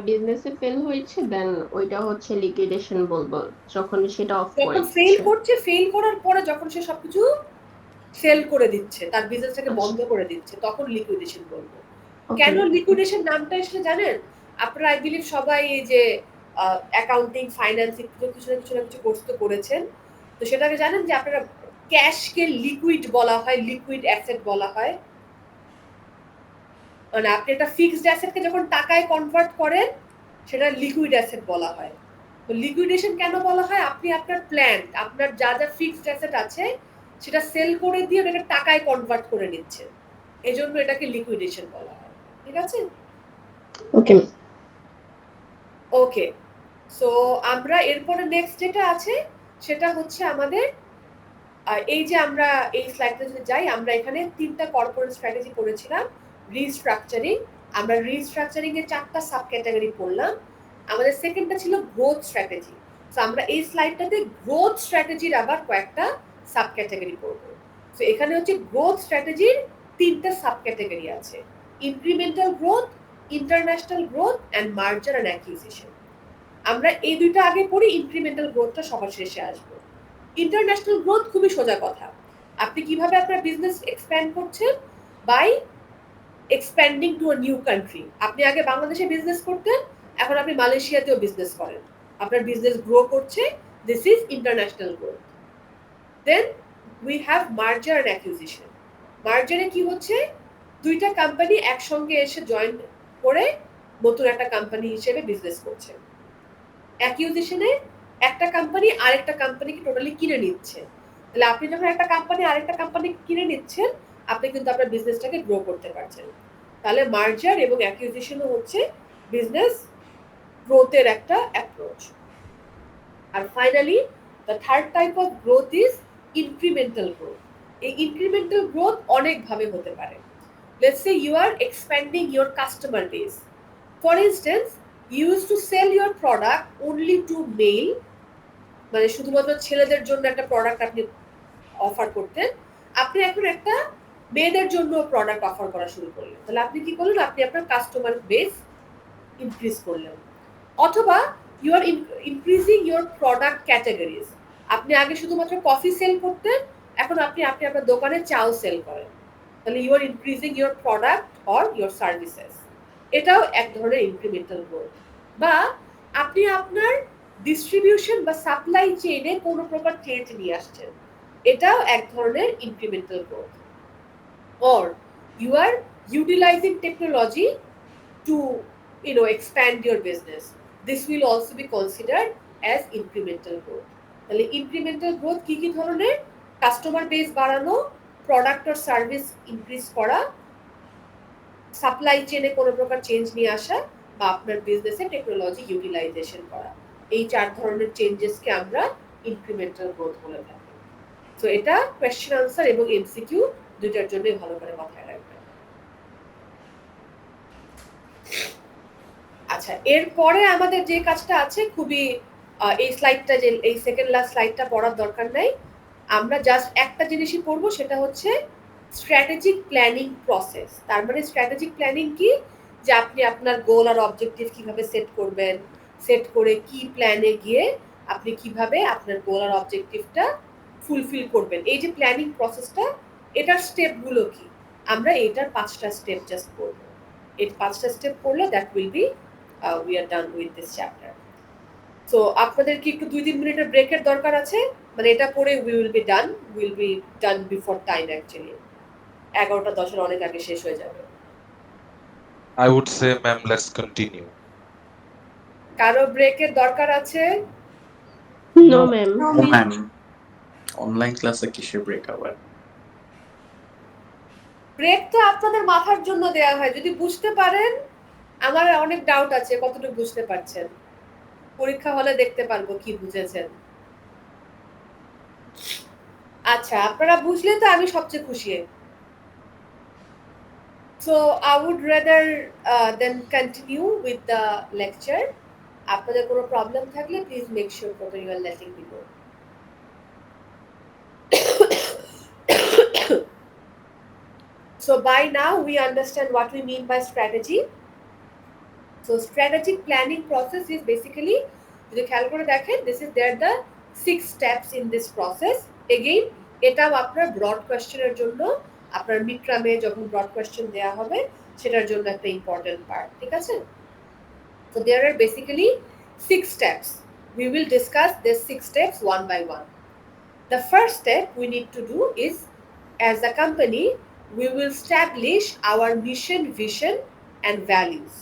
S3: বিজনেসে ফেল হয়েছে দেন ওইটা হচ্ছে লিকুইডেশন বলবো যখন সেটা অফ করে
S1: যখন ফেল করছে, ফেল করার পরে যখন সে সবকিছু সেল করে দিচ্ছে, তার বিজনেসটাকে বন্ধ করে দিচ্ছে, তখন লিকুইডেশন বলবো। কেন লিকুইডেশন নামটা এসে জানেন? আপনারা আই বিলিভ সবাই এই যে অ্যাকাউন্টিং ফাইন্যান্স কিছু না কিছু কোর্স তো করেছেন, তো সেটাকে জানেন যে আপনারা ক্যাশকে লিকুইড বলা হয়, লিকুইড অ্যাসেট বলা হয়। মানে আপনি একটা ফিক্সড অ্যাসেটকে যখন টাকায় কনভার্ট করেন সেটা লিকুইড অ্যাসেট বলা হয়। তো লিকুইডেশন কেন বলা হয়? আপনি আপনার প্ল্যান, আপনার যা যা ফিক্সড অ্যাসেট আছে সেটা সেল করে দিয়ে ওটাকে টাকায় কনভার্ট করে নিচ্ছে, এজন্য এটাকে লিকুইডেশন বলা হয়, ঠিক আছে?
S3: ওকে
S1: ওকে, সো আমরা এরপরে নেক্সট যেটা আছে সেটা হচ্ছে আমাদের এই যে আমরা এই স্লাইডটা যদি যাই, আমরা এখানে তিনটা কর্পোরেট স্ট্র্যাটেজি পড়েছিলাম। রিস্ট্রাকচারিং, আমরা রিস্ট্রাকচারিং এর চারটা সাব ক্যাটাগরি পড়লাম। আমাদের সেকেন্ডটা ছিল গ্রোথ স্ট্র্যাটেজি। সো আমরা এই স্লাইডটাতে গ্রোথ স্ট্র্যাটেজির আবার কয়েকটা সাব ক্যাটাগরি পড়বো। সো এখানে হচ্ছে গ্রোথ স্ট্র্যাটেজির তিনটা সাব ক্যাটাগরি আছে: incremental growth, international growth and merger and acquisition. আমরা এই দুইটা আগে পড়ি, ইনক্রিমেন্টাল গ্রোথটা সবার শেষে আসবো। ইন্টারন্যাশনাল গ্রোথ খুবই সোজা কথা, আপনি কিভাবে আপনার বিজনেস এক্সপ্যান্ড করছেন? By expanding to a new country. আপনি আগে বাংলাদেশে বিজনেস করতেন, এখন আপনি মালয়েশিয়াতেও বিজনেস করেন, আপনার বিজনেস গ্রো করছে, this is international growth. Then we have merger and acquisition. মার্জারে কি হচ্ছে? দুইটা কোম্পানি একসঙ্গে এসে জয়েন করে নতুন একটা কোম্পানি হিসেবে বিজনেস করছে। অ্যাকুইজিশনে একটা কোম্পানি আরেকটা কোম্পানিকে টোটালি কিনে নিচ্ছে। তাহলে আপনি যখন একটা কোম্পানি আরেকটা কোম্পানি কিনে নিচ্ছেন, আপনি কিন্তু আপনার বিজনেসটাকে গ্রো করতে পারছেন। তাহলে মার্জার এবং অ্যাকুইজিশনও হচ্ছে বিজনেস গ্রোথের একটা অ্যাপ্রোচ। আর finally the third type of growth is incremental growth. এই ইনক্রিমেন্টাল গ্রোথ অনেক ভাবে হতে পারে। Let's say you are expanding your customer base. For instance, you used to sell your product only to male, মানে শুধুমাত্র ছেলেদের জন্য একটা প্রোডাক্ট আপনি অফার করতেন, আপনি এখন একটা মেয়েদের জন্য প্রোডাক্ট অফার করা শুরু করলেন। তাহলে আপনি কি করলেন? আপনি আপনার কাস্টমার বেস ইনক্রিজ করলেন। অথবা you are increasing your product categories. আপনি আগে শুধুমাত্র কফি সেল করতেন, এখন আপনি আপনার দোকানে চাও সেল করেন। তাহলে you are increasing your product or your services. এটাও এক ধরনের ইনক্রিমেন্টাল গ্রোথ। বা আপনি আপনার ডিস্ট্রিবিউশন বা সাপ্লাই চেইনে কোনো প্রকার চেঞ্জ নিয়ে আসছেন, এটাও এক ধরনের incremental growth. Or you are utilising technology to expand your business. This will also be considered as incremental growth. তাহলে ইনক্রিমেন্টাল গ্রোথ কি কি ধরনের? কাস্টমার বেস বাড়ানো, প্রোডাক্ট অর সার্ভিস ইনক্রিজ করা, সাপ্লাই চেইনে কোনো প্রকার চেঞ্জ নিয়ে আসা, বা আপনার বিজনেসে টেকনোলজি ইউটিলাইজেশন করা। এই চার ধরনের চেঞ্জেসকে আমরা ইনক্রিমেন্টাল গ্রোথ বলে থাকি। তো এটা কোয়েশ্চেন আনসার এবং এমসিকিউ দুইটার জন্যই ভালো করে মাথায় রাখবেন। আচ্ছা, আচ্ছা, এরপরে আমাদের যে কাজটা আছে খুবই এই স্লাইডটা, যে এই সেকেন্ড লাস্ট স্লাইডটা পড়ার দরকার নাই। আমরা জাস্ট একটা জিনিসই পড়বো, সেটা হচ্ছে স্ট্র্যাটেজিক প্ল্যানিং প্রসেস। তার মানে স্ট্র্যাটেজিক প্ল্যানিং কি, যে আপনি আপনার গোল আর অবজেক্টিভ কিভাবে সেট করবেন, সেট করে কি প্ল্যানে গিয়ে আপনি কিভাবে আপনার গোল আর অবজেক্টিভটা ফুলফিল করবেন। এই যে প্ল্যানিং প্রসেসটা, এটার স্টেপগুলো কি, আমরা এটার 5টা স্টেপ জাস্ট পড়বো। এই 5টা স্টেপ পড়লে that will be we are done with this chapter. So আপনাদের কি একটু 2-3 মিনিটের ব্রেকের দরকার আছে? মানে এটা পড়ে will be done before time actually. 11:10 অনেক আগে শেষ হয়ে যাবে।
S4: I would say, ma'am, let's continue.
S1: কারো ব্রেকের দরকার আছে?
S3: No ma'am.
S5: ম্যাম অনলাইন ক্লাসে কিসের ব্রেক আবার?
S1: ব্রেক তো আপনাদের মাথার জন্য দেয়া হয়, যদি বুঝতে পারেন। আমার অনেক ডাউট আছে কতটুকু বুঝতে পারছেন, পরীক্ষা হলে দেখতে পারবো কি বুঝেছেন। আচ্ছা, আপনারা বুঝলে তো আমি সবচেয়ে খুশি। So I would rather then continue with the lecture. আপনাদের কোনো প্রবলেম থাকলে প্লিজ মেক শিওর করবেন you are letting me know. So by now we understand what we mean by strategy. So strategic planning process is basically, যদি খেয়াল করে দেখেন, this is there the 6 steps in this process. Again, এটাও আপনার broad কোয়েশ্চেনের জন্য, আপনার মিডটার্মে যখন broad question দেওয়া হবে সেটার জন্য একটা ইম্পর্টেন্ট পার্ট, ঠিক আছে? So there are basically 6 steps. We will discuss these 6 steps one by one. The first step we need to do is, as a company, we will establish our mission, vision, and values.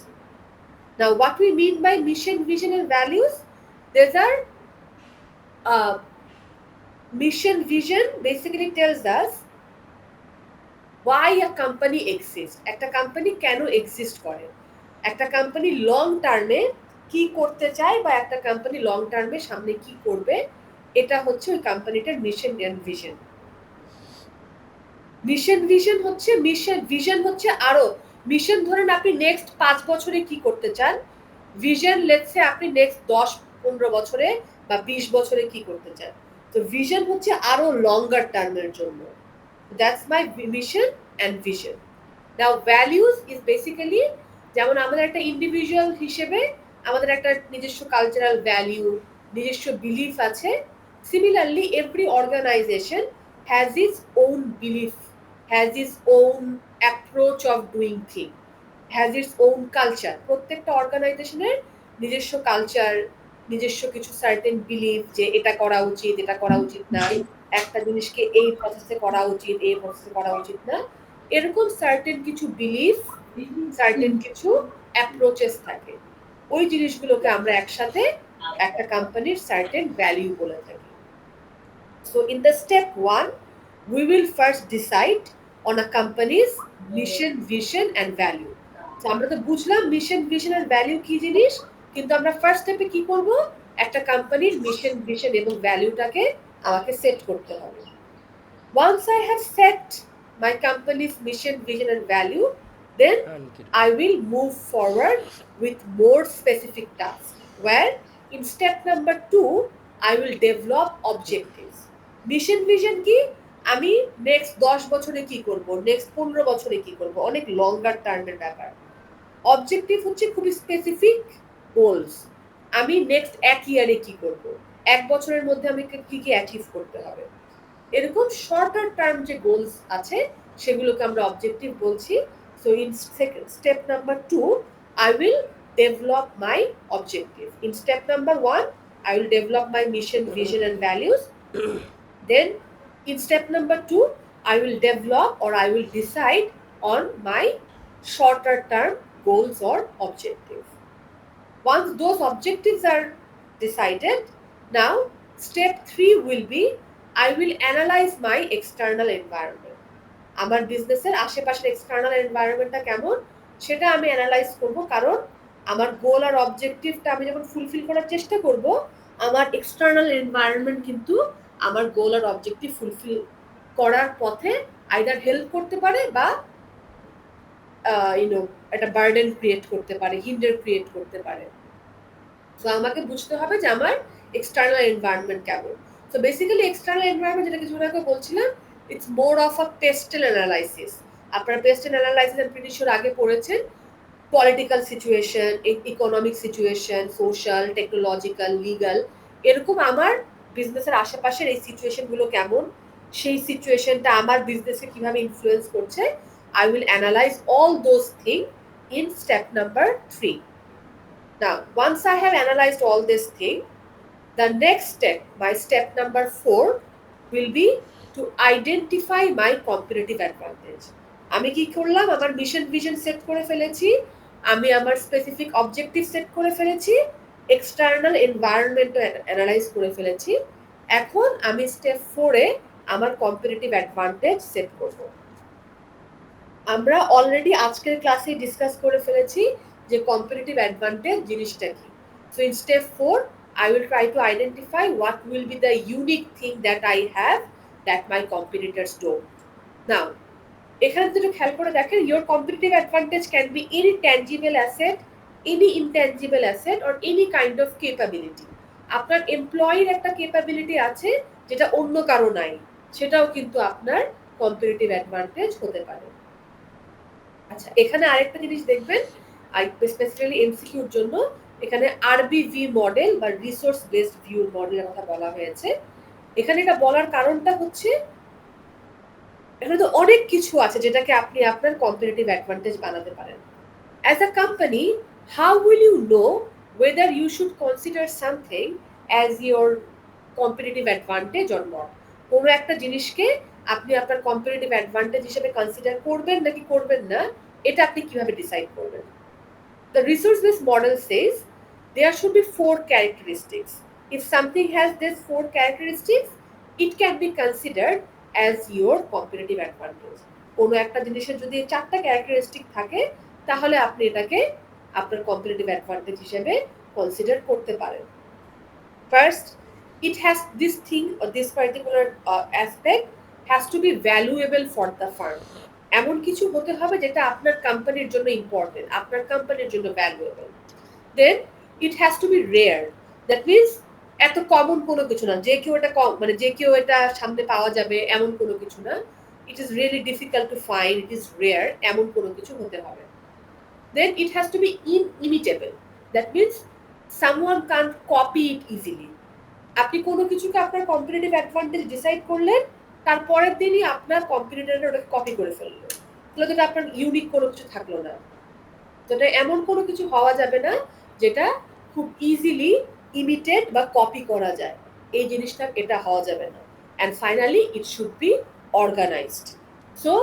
S1: Now, what we mean by mission, vision, and values, these are mission, vision basically tells us why a company exists. একটা company কেন exist করে, একটা company long টার্মে কি করতে চায়, বা একটা কোম্পানি লং টার্মে সামনে কি করবে, এটা হচ্ছে ওই কোম্পানিটার mission and vision. Mission vision হচ্ছে, ভিশন হচ্ছে আরো, মিশন ধরেন আপনি নেক্সট 5 বছরে কি করতে চান, ভিশন লেটস সে আপনি নেক্সট 10-15 বছরে বা 20 বছরে কি করতে চান। তো ভিশন হচ্ছে আরো লঙ্গার টার্মের জন্য। That's my mission and vision. Now values is basically, যেমন আমাদের একটা ইন্ডিভিজুয়াল হিসেবে আমাদের একটা নিজস্ব কালচারাল ভ্যালিউ, নিজস্ব বিলিফ আছে। Similarly every organisation has its own belief, has its own approach of doing thing, has its own culture. প্রত্যেকটা অর্গানাইজেশনের নিজস্ব কালচার, নিজস্ব কিছু সার্টেন বিলিফ, যে এটা করা উচিত, এটা করা উচিত না, একটা জিনিসকে এই প্রসেসে করা উচিত, এই প্রসেসে করা উচিত না, এরকম সার্টেন কিছু বিলিফ, সার্টেন কিছু অ্যাপ্রোচেস থাকে। ওই জিনিসগুলোকে আমরা একসাথে একটা কোম্পানির সার্টেন ভ্যালিউ বলে থাকি। So in the step 1, we will first decide on a company's mission, vision and value. So আমরা তো বুঝলাম মিশন, ভিশন আর ভ্যালু কি জিনিস, কিন্তু আমরা ফার্স্ট স্টেপে কি করব, একটা কোম্পানির মিশন, ভিশন এবং ভ্যালুটাকে আমাকে সেট করতে হবে। Once I have set my company's mission, vision and value, then I will move forward with more specific tasks, where in step number 2 I will develop objectives. Mission vision কি, আমি next 10 বছরে কি করব, next 15 বছরে কি করব, অনেক লঙ্গার টার্মের ব্যাপার। অবজেক্টিভ হচ্ছে খুবই স্পেসিফিক গোলস, আমি নেক্সট 1 ইয়ারে কি করব, 1 বছরের মধ্যে আমি কি কি অ্যাচিভ করতে হবে। এরকম শর্টার টার্ম যে গোলস আছে সেগুলোকে আমরা অবজেক্টিভ বলছি। So in step number 2 I will develop my objective. In step number 1 I will develop my mission, vision and values. Then in step number 2 I will develop or I will decide on my shorter term goals or objectives. Once those objectives are decided, now step 3 will be I will analyze my external environment. আমার বিজনেসের আশেপাশের external এনভায়রনমেন্টটা কেমন সেটা আমি analyse করব, কারণ আমার গোল আর অবজেক্টিভটা আমি যখন ফুলফিল করার চেষ্টা করব, আমার এক্সটার্নাল এনভায়রনমেন্ট কিন্তু আমার গোল আর অবজেক্টিভ ফুলফিল করার পথে আইদার হেল্প করতে পারে বা একটা বার্ডেন ক্রিয়েট করতে পারে, হিন্ডার ক্রিয়েট করতে পারে। সো আমাকে বুঝতে হবে যে আমার এক্সটার্নাল এনভায়রনমেন্ট কেমন। সো বেসিক্যালি এক্সটার্নাল এনভায়রনমেন্ট যেটা কিছুক্ষণ আগে বলছিলাম, it's more of a pastel analysis. আপনারা পেস্টেল অ্যানালাইসিস আমি প্রিটি শিওর আগে পড়েছেন। Political situation, economic situation, social, technological, legal, এরকম আমার বিজনেসের আশেপাশের এই সিচুয়েশনগুলো কেমন, সেই সিচুয়েশনটা আমার বিজনেসকে কিভাবে ইনফ্লুয়েন্স করছে, I will analyze all those things in step number 3. Now, once I have analyzed all this thing, the next step, my step number 4, will be to identify my competitive advantage. আমি কি করলাম? আমার mission vision set করে ফেলেছি, আমি আমার specific objective set করে ফেলেছি, এক্সটার্নাল এনভায়রনমেন্ট অ্যানালাইজ করে ফেলেছি। এখন আমি স্টেপ 4 এ আমার কম্পিটিটিভ অ্যাডভান্টেজ সেট করব। আমরা অলরেডি আজকের ক্লাসে ডিসকাস করে ফেলেছি যে কম্পিটিটিভ অ্যাডভান্টেজ জিনিসটা কি। So in step 4 I will try to identify what will be the unique thing that I have that my competitors don't. Now, এখানে যদি খেয়াল করে দেখেন, your competitive advantage can be any tangible asset, any intangible asset or any kind of capability. আপনার এমপ্লয়ির একটা capability আছে যেটা অন্য কারো নাই, সেটাও কিন্তু আপনার কম্পিটিটিভ অ্যাডভান্টেজ হতে পারে। আচ্ছা, এখানে আরেকটা জিনিস দেখবেন, স্পেসিফিক্যালি এমসিকিউর জন্য এখানে আরবিভি মডেল বা রিসোর্স বেসড ভিউ মডেলের কথা বলা হয়েছে। এখানে এটা বলার কারণটা হচ্ছে, এখানে তো অনেক কিছু আছে যেটাকে আপনি আপনার কম্পিটিটিভ অ্যাডভান্টেজ বানাতে পারেন। As a company, how will you know whether you should consider something as your competitive advantage or not? কোনো একটা জিনিসকে আপনি আপনার কম্পিটিটিভ অ্যাডভান্টেজ হিসেবে কনসিডার করবেন নাকি করবেন না, এটা আপনি কিভাবে ডিসাইড করবেন? The resource-based model says there should be 4 characteristics. If something has these 4 characteristics, it can be considered as your competitive advantage. কোনো একটা জিনিসের যদি 4টা ক্যারেক্টারিস্টিক থাকে, তাহলে আপনি এটাকে আপনার কম্পিটিটিভ অ্যাডভান্টেজ হিসেবে কনসিডার করতে পারেন। First, it has this thing or this particular aspect has to be valuable for the firm. এমন কিছু হতে হবে যেটা আপনার কোম্পানির জন্য ইম্পর্টেন্ট, আপনার কোম্পানির জন্য valuable. Then it has to be rare, that means এত কমন কোনো কিছু না, যে কেউ এটা মানে যে কেউ এটা সামনে পাওয়া যাবে এমন কোনো কিছু না। It is really difficult to find, it is rare, এমন কোনো কিছু হতে হবে। Then it has to be inimitable, that means someone can't copy it easily. আপনি কোনো কিছুকে আপনার কম্পিটিটিভ অ্যাডভান্টেজ ডিসাইড করলেন, তারপরের দিনই আপনার কম্পিটিটররা ওটাকে কপি করে ফেললো, তাহলে তো আপনার ইউনিক কোনো কিছু থাকলো না। তো এটা এমন কোনো কিছু হওয়া যাবে না যেটা খুব ইজিলি ইমিটেট বা কপি করা যায়, এই জিনিসটা এটা হওয়া যাবে না। And finally it should be organised. So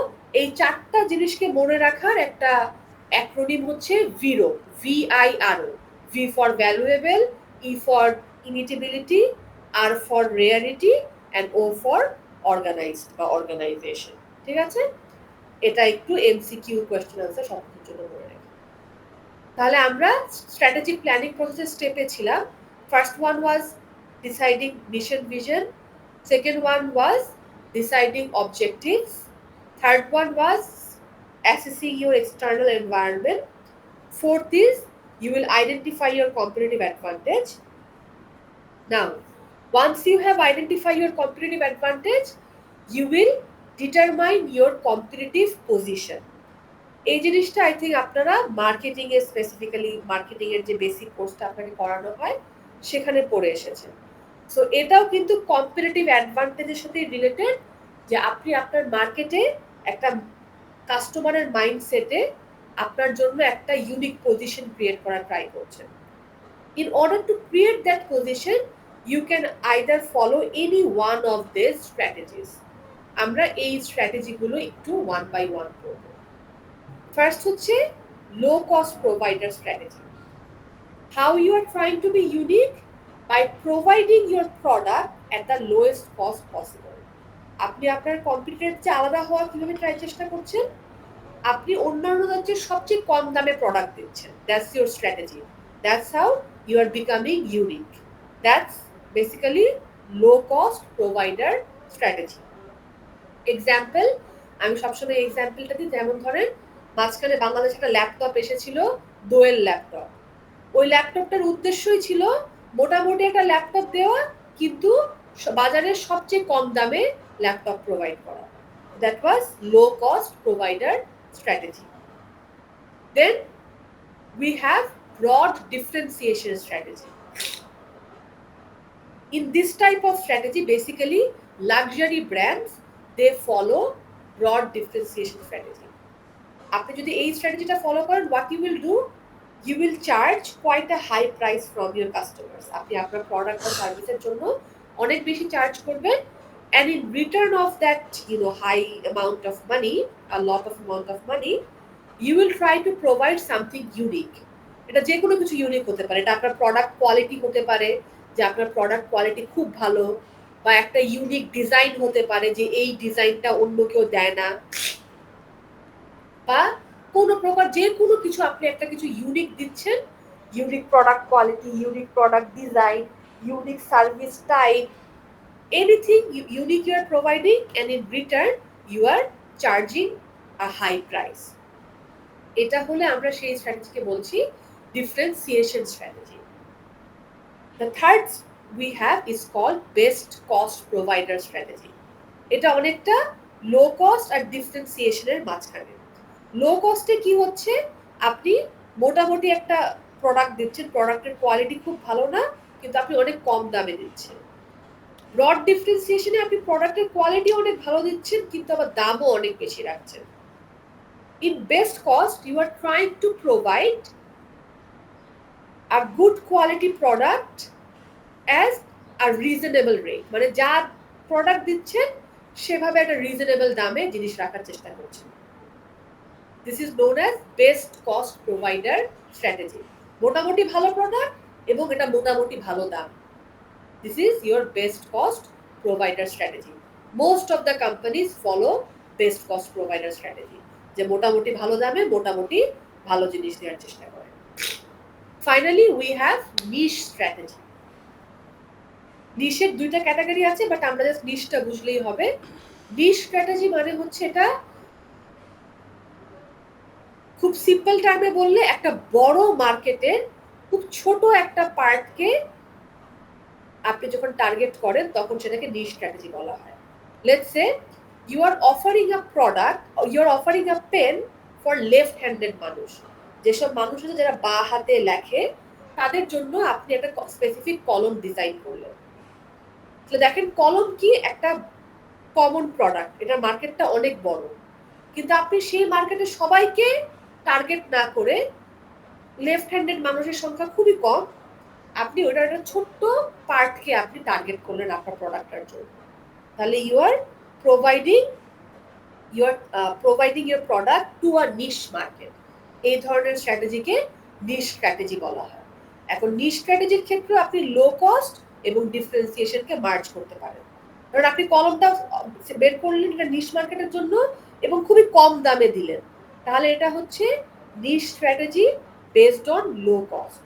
S1: এই 4টা জিনিসকে মনে রাখার একটা অ্যাক্রোনিম হচ্ছে VIRO, VIRO। V for valuable, I for imitability, R for rarity, and O for organised বা অর্গানাইজেশন। ঠিক আছে, এটা একটু এমসিকিউ কোয়েশ্চেন আনসার সবকিছুর জন্য মনে রাখি। তাহলে আমরা স্ট্র্যাটেজিক প্ল্যানিং প্রসেসের স্টেপে ছিলাম। First one was deciding mission vision, second one was deciding objectives, third one was assessing your external environment, fourth is you will identify your competitive advantage. Now, once you have identified your competitive advantage, you will determine your competitive position. এই জিনিসটা I think আপনারা marketing এ, specifically marketing এর যে basic কোর্সটা আপনাকে করানো হয় সেখানে পড়ে এসেছেন। সো এটাও কিন্তু কম্পিটিটিভ অ্যাডভান্টেজের সাথে রিলেটেড, যে আপনি আপনার মার্কেটে একটা কাস্টমারের মাইন্ডসেটে আপনার জন্য একটা ইউনিক পজিশন ক্রিয়েট করার ট্রাই করছেন। In order to create that position, you can either follow any one of these strategies. আমরা এই স্ট্র্যাটেজিগুলো একটু ওয়ান বাই ওয়ান করব। ফার্স্ট হচ্ছে লো cost provider strategy. How you are trying to be unique? By providing your product at the lowest cost possible. আপনি আপনার কম্পিটিটরের চেয়ে আলাদা হওয়ার কিভাবে চেষ্টা করছেন? আপনি অন্যান্যদের চেয়ে সবচেয়ে কম দামে প্রোডাক্ট দিচ্ছেন। That's your strategy. That's how you are becoming unique. That's basically low cost provider strategy. Example, আমি সবসময় এক্সাম্পলটা দিই, যেমন ধরেন মাঝখানে বাংলাদেশে একটা ল্যাপটপ এসেছিল, দোয়েল ল্যাপটপ। ওই ল্যাপটপটার উদ্দেশ্যই ছিল মোটামুটি একটা ল্যাপটপ দেওয়া, কিন্তু বাজারের সবচেয়ে কম দামে ল্যাপটপ প্রোভাইড করা। That was low cost provider strategy. Then we have broad differentiation strategy. In this type of strategy, basically luxury brands, they follow broad differentiation strategy. আপনি যদি এই স্ট্র্যাটেজিটা ফলো করেন, what you will do, you will charge quite a high price from your customers. আপনি আপনার product বা সার্ভিসের জন্য অনেক বেশি চার্জ করবেন, and in return of that, high amount of money, a lot of amount of money, you will try to provide something unique. এটা যে কোনো কিছু ইউনিক হতে পারে। এটা আপনার প্রোডাক্ট কোয়ালিটি হতে পারে, যে আপনার প্রোডাক্ট কোয়ালিটি খুব ভালো, বা একটা ইউনিক ডিজাইন হতে পারে যে এই ডিজাইনটা অন্য কেউ দেয় না, বা কোনো প্রকার যে কোনো কিছু আপনি একটা কিছু ইউনিক দিচ্ছেন, unique product quality, unique product design, unique service type, anything unique you are providing, and in return you are charging a high price. এটা হলে আমরা সেই স্ট্র্যাটেজিকে বলছি differentiation strategy. The third we have is called best cost provider strategy. এটা অনেকটা low cost আর ডিফারেন্সিয়েশনের মাঝখানে। লো কস্টে কি হচ্ছে, আপনি মোটামুটি একটা প্রোডাক্ট দিচ্ছেন, প্রোডাক্টের কোয়ালিটি খুব ভালো না, কিন্তু আপনি অনেক কম দামে দিচ্ছেন। ব্রড ডিফারেন্সিয়েশনে আপনি প্রোডাক্টের কোয়ালিটি অনেক ভালো দিচ্ছেন, কিন্তু আবার দামও অনেক বেশি রাখছেন। In best cost, you are trying to provide a good quality product as a reasonable rate. মানে যা প্রোডাক্ট দিচ্ছেন সেভাবে একটা রিজনেবল দামে জিনিস রাখার চেষ্টা করছেন। This is known as best cost provider strategy. মোটামুটি ভালো প্রোডাক্ট এবং এটা মোটামুটি ভালো দাম। This is your best cost provider strategy. Most of the companies follow best cost provider strategy. যে মোটামুটি ভালো দামে মোটামুটি ভালো জিনিস দেওয়ার চেষ্টা করে। Finally, we have niche strategy. নিশের দুইটা ক্যাটাগরি আছে, বাট আমরা জাস্ট নিশটা বুঝলেই হবে। নিশ স্ট্র্যাটেজি মানে হচ্ছে, এটা খুব সিম্পল টার্মে বললে একটা বড় মার্কেটের খুব ছোট একটা পার্টকে আপনি যখন টার্গেট করেন তখন সেটাকে নিশ স্ট্র্যাটেজি বলা হয়। Let's say you are offering a product, or you are offering a pen for left handed মানুষ। যেসব মানুষ আছে যারা বাঁ হাতে লেখে, তাদের জন্য আপনি একটা স্পেসিফিক কলম ডিজাইন করলেন। তো দেখেন, কলম কি একটা কমন প্রোডাক্ট, এটা মার্কেটটা অনেক বড়, কিন্তু আপনি সেই মার্কেটে সবাইকে টার্গেট না করে, লেফট হ্যান্ডেড মানুষের সংখ্যা খুবই কম, আপনি ওটা একটা ছোট্ট পার্টকে আপনি টার্গেট করলেন আপনার প্রোডাক্টটার জন্য। তাহলে you are providing your product to a niche market. এই ধরনের স্ট্র্যাটেজিকে নিশ স্ট্র্যাটেজি বলা হয়। এখন নিশ স্ট্র্যাটেজির ক্ষেত্রে আপনি লো কস্ট এবং ডিফারেন্সিয়েশনকে মার্জ করতে পারেন। কারণ আপনি কলমটা বের করলেন এটা নিশ মার্কেটের জন্য এবং খুবই কম দামে দিলেন, তাহলে এটা হচ্ছে niche strategy based on low cost.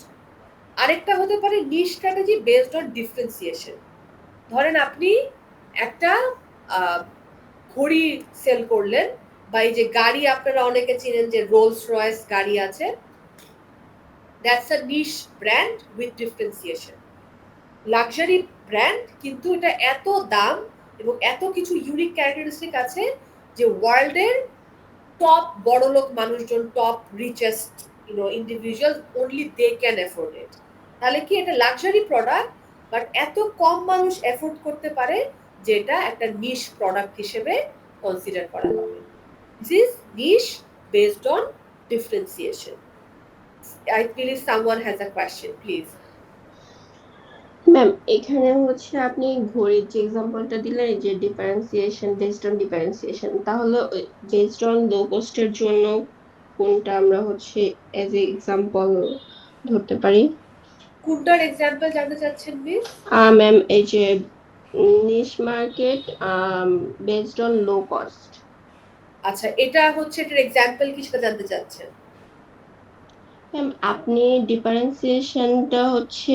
S1: আরেকটা হতে পারে niche strategy based on differentiation. ধরেন আপনি একটা ঘড়ি সেল করলেন, বা এই যে গাড়ি আপনারা অনেকে চিনেন যে রোলস রয়েস গাড়ি আছে, that's a niche brand with differentiation. Luxury brand, কিন্তু এটা এত দাম এবং এত কিছু ইউনিক ক্যারেক্টারিস্টিক আছে যে ওয়ার্ল্ডের টপ বড়লোক মানুষজন, top richest individual, only they can afford it. তাহলে কি এটা লাক্সারি প্রোডাক্ট, বাট এত কম মানুষ অ্যাফোর্ড করতে পারে যেটা একটা নিশ প্রোডাক্ট হিসেবে কনসিডার করা হবে। This is niche based on differentiation. I believe someone has a question, please.
S3: Ma'am, এখানে হচ্ছে আপনি ঘড়ির যে এক্সাম্পলটা দিলেন, যে ডিফারেন্সিয়েশন বেসড অন ডিফারেন্সিয়েশন, তাহলে বেসড অন লো কস্টের জন্য কোনটা আমরা হচ্ছে এজ এ এক্সাম্পল ধরতে পারি?
S1: কোনটার এক্সাম্পল জানতে চাচ্ছেন মিস?
S3: ম্যাম, এই যে niche market based on low cost.
S1: আচ্ছা, এটা হচ্ছে এটার এক্সাম্পল কি সেটা জানতে চাচ্ছেন?
S3: ম্যাম, আপনি ডিফারেন্সিয়েশনটা হচ্ছে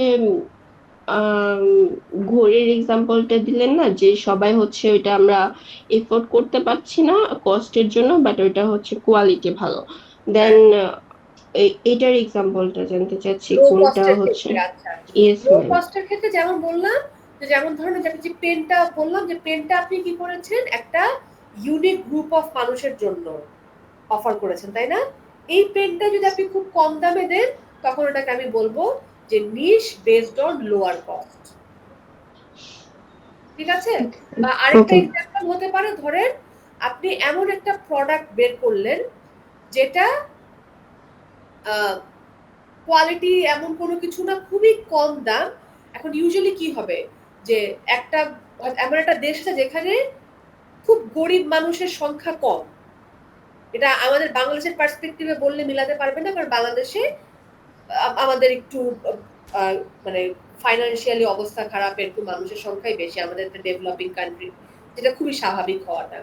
S3: ঘড়ির এক্সাম্পলটা দিলেন না, যে সবাই হচ্ছে ওইটা আমরা এফোর্ড করতে পারছি না কস্টের জন্য, বাট ওইটা হচ্ছে কোয়ালিটি ভালো। দেন এটার এক্সাম্পলটা জানতে চাচ্ছি
S1: লো
S3: কোনটা
S1: কস্টের
S3: হচ্ছে।
S1: ক্ষেত্রে আচ্ছা
S3: ইয়েস
S1: লো
S3: ম্যাম।
S1: কস্টের ক্ষেত্রে যেমন বললাম যে যেমন ধরুন যে আপনি যে পেনটা বললাম যে পেনটা আপনি কি করেছেন একটা ইউনিক গ্রুপ অফ মানুষের জন্য অফার করেছেন তাই না? এই পেনটা যদি আপনি খুব কম দামে দেন তখন ওটাকে আমি বলবো যে নিশ বেসড অন লোয়ার কস্ট। ঠিক আছে? বা আরেকটা
S3: ওকে।
S1: এক্সাম্পল হতে পারে, ধরেন আপনি এমন একটা প্রোডাক্ট বের করলেন যেটা কোয়ালিটি এমন কোনো কিছু না, খুবই কম দাম। এখন ইউজুয়ালি কি হবে যে একটা এমন একটা দেশ আছে যেখানে খুব গরিব মানুষের সংখ্যা কম। এটা আমাদের বাংলাদেশের পার্সপেক্টিভে বললে মিলাতে পারবে না, কারণ বাংলাদেশে আমাদের একটু মানে ফাইন্যান্সিয়ালি অবস্থা খারাপ, একটু মানুষের সংখ্যাই বেশি, আমাদের একটা ডেভেলপিং কান্ট্রি, যেটা খুবই স্বাভাবিক হওয়াটা।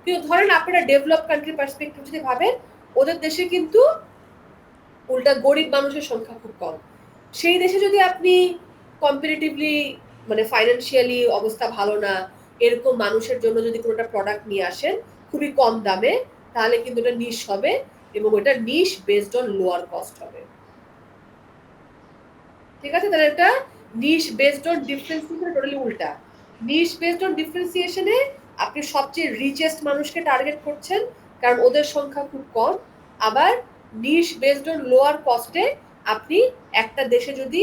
S1: কিন্তু ধরেন আপনারা ডেভেলপ কান্ট্রি পার্সপেক্টিভ যদি ভাবেন, ওদের দেশে কিন্তু উল্টা গরিব মানুষের সংখ্যা খুব কম। সেই দেশে যদি আপনি কম্পারেটিভলি মানে ফাইন্যান্সিয়ালি অবস্থা ভালো না এরকম মানুষের জন্য যদি কোনো একটা প্রোডাক্ট নিয়ে আসেন খুবই কম দামে, তাহলে কিন্তু এটা নিশ হবে এবং ওটা নিশ বেসড অন লোয়ার কস্ট হবে। ঠিক আছে? তাহলে এটা নিশ বেসড অন ডিফারেন্সিয়েশন টোটালি উল্টা। নিশ বেসড অন ডিফারেন্সিয়েশনে আপনি সবচেয়ে রিচেস্ট মানুষকে টার্গেট করছেন কারণ ওদের সংখ্যা খুব কম। আবার নিশ বেসড অন লোয়ার কস্টে আপনি একটা দেশে যদি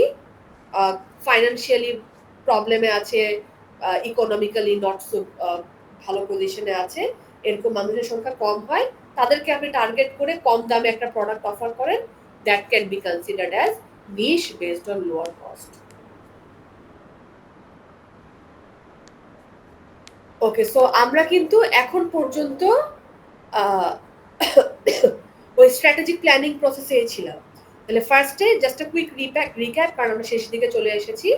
S1: ফাইন্যান্সিয়ালি প্রবলেমে আছে, ইকোনমিক্যালি নট সো ভালো পজিশনে আছে, এরকম মানুষের সংখ্যা কম হয়, তাদেরকে আপনি টার্গেট করে কম দামে একটা প্রোডাক্ট অফার করেন, that can be considered as niche based on lower cost. Okay, so আমরা কিন্তু এখন পর্যন্ত ওই স্ট্র্যাটেজিক প্ল্যানিং প্রসেসে ছিলাম। তাহলে ফার্স্টে জাস্ট কুইক রিক্যাপ, কারণ আমরা শেষ দিকে চলে এসেছি।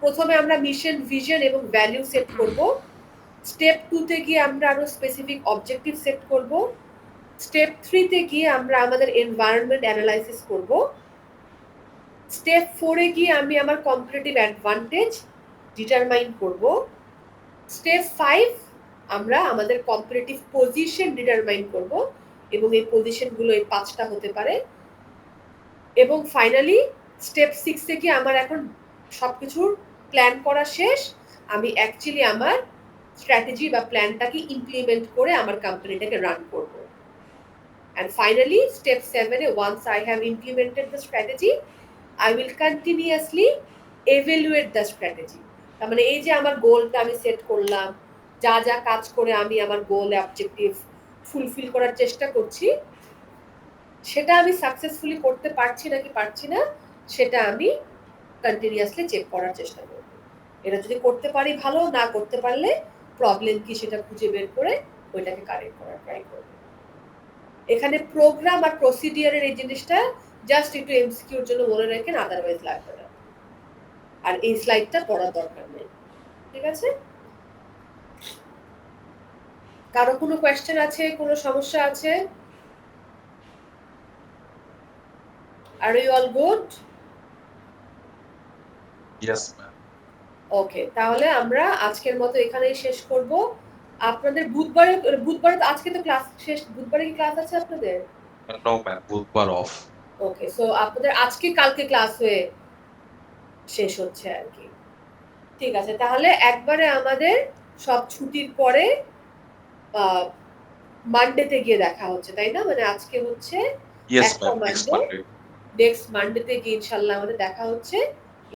S1: প্রথমে আমরা মিশন, ভিশন এবং ভ্যালু সেট করব। স্টেপ 2 তে গিয়ে আমরা আরো স্পেসিফিক অবজেক্টিভ সেট করব। স্টেপ 3 তে গিয়ে আমরা আমাদের এনভায়রনমেন্ট অ্যানালাইসিস করব। স্টেপ 4 এ গিয়ে আমি আমার কম্পিটিটিভ অ্যাডভান্টেজ ডিটারমাইন করব। স্টেপ 5 আমরা আমাদের কম্পিটিটিভ পজিশন ডিটারমাইন করব এবং এই পজিশনগুলো এই 5টা হতে পারে। এবং ফাইনালি স্টেপ 6 এ গিয়ে আমার এখন সবকিছুর প্ল্যান করা শেষ, আমি অ্যাকচুয়ালি আমার স্ট্র্যাটেজি বা প্ল্যানটাকে ইমপ্লিমেন্ট করে আমার কোম্পানিটাকে রান করব। And finally, step 7 once I have implemented the strategy, I will continuously evaluate the strategy. তার মানে এই যে আমার গোলটা আমি সেট করলাম, যা যা কাজ করে আমি আমার গোল অবজেক্টিভ ফুলফিল করার চেষ্টা করছি, সেটা আমি সাকসেসফুলি করতে পারছি নাকি পারছি না সেটা আমি কন্টিনিউয়াসলি চেক করার চেষ্টা করব। এটা যদি করতে পারি ভালো, না করতে পারলে প্রবলেম কি সেটা খুঁজে বের করে ওইটাকে কারেক্ট করার ট্রাই করব। এখানে প্রোগ্রাম আর প্রসিডিয়ারের এই জিনিসটা জাস্ট একটু এমসিকিউর জন্য মনে রাখেন, আদারওয়াইজ লাগবে না। আর এই স্লাইডটা পড়ার দরকার নেই। ঠিক আছে? কারো কোনো কোয়েশ্চেন আছে, কোনো সমস্যা আছে? Are you all good?
S4: Yes, ma'am.
S1: Okay, তাহলে আমরা আজকের মতো এখানেই শেষ করব। আপনাদের বুধবারে আজকে তো ক্লাস শেষ, বুধবারে কি ক্লাস আছে আপনাদের?
S4: No, ma'am. Budbar off.
S1: ওকে, সো আপনাদের আজকে কালকে ক্লাস হয়ে শেষ হচ্ছে আর কি। ঠিক আছে, তাহলে একবারে আমাদের সব ছুটির পরে মানডেতে গিয়ে দেখা হচ্ছে, তাই না? মানে আজকে হচ্ছে
S4: Yes,
S1: একটা
S4: ma'am. Next
S1: Monday,
S4: Monday.
S1: Next মানডেতে গিয়ে ইনশাল্লাহ আমাদের দেখা হচ্ছে।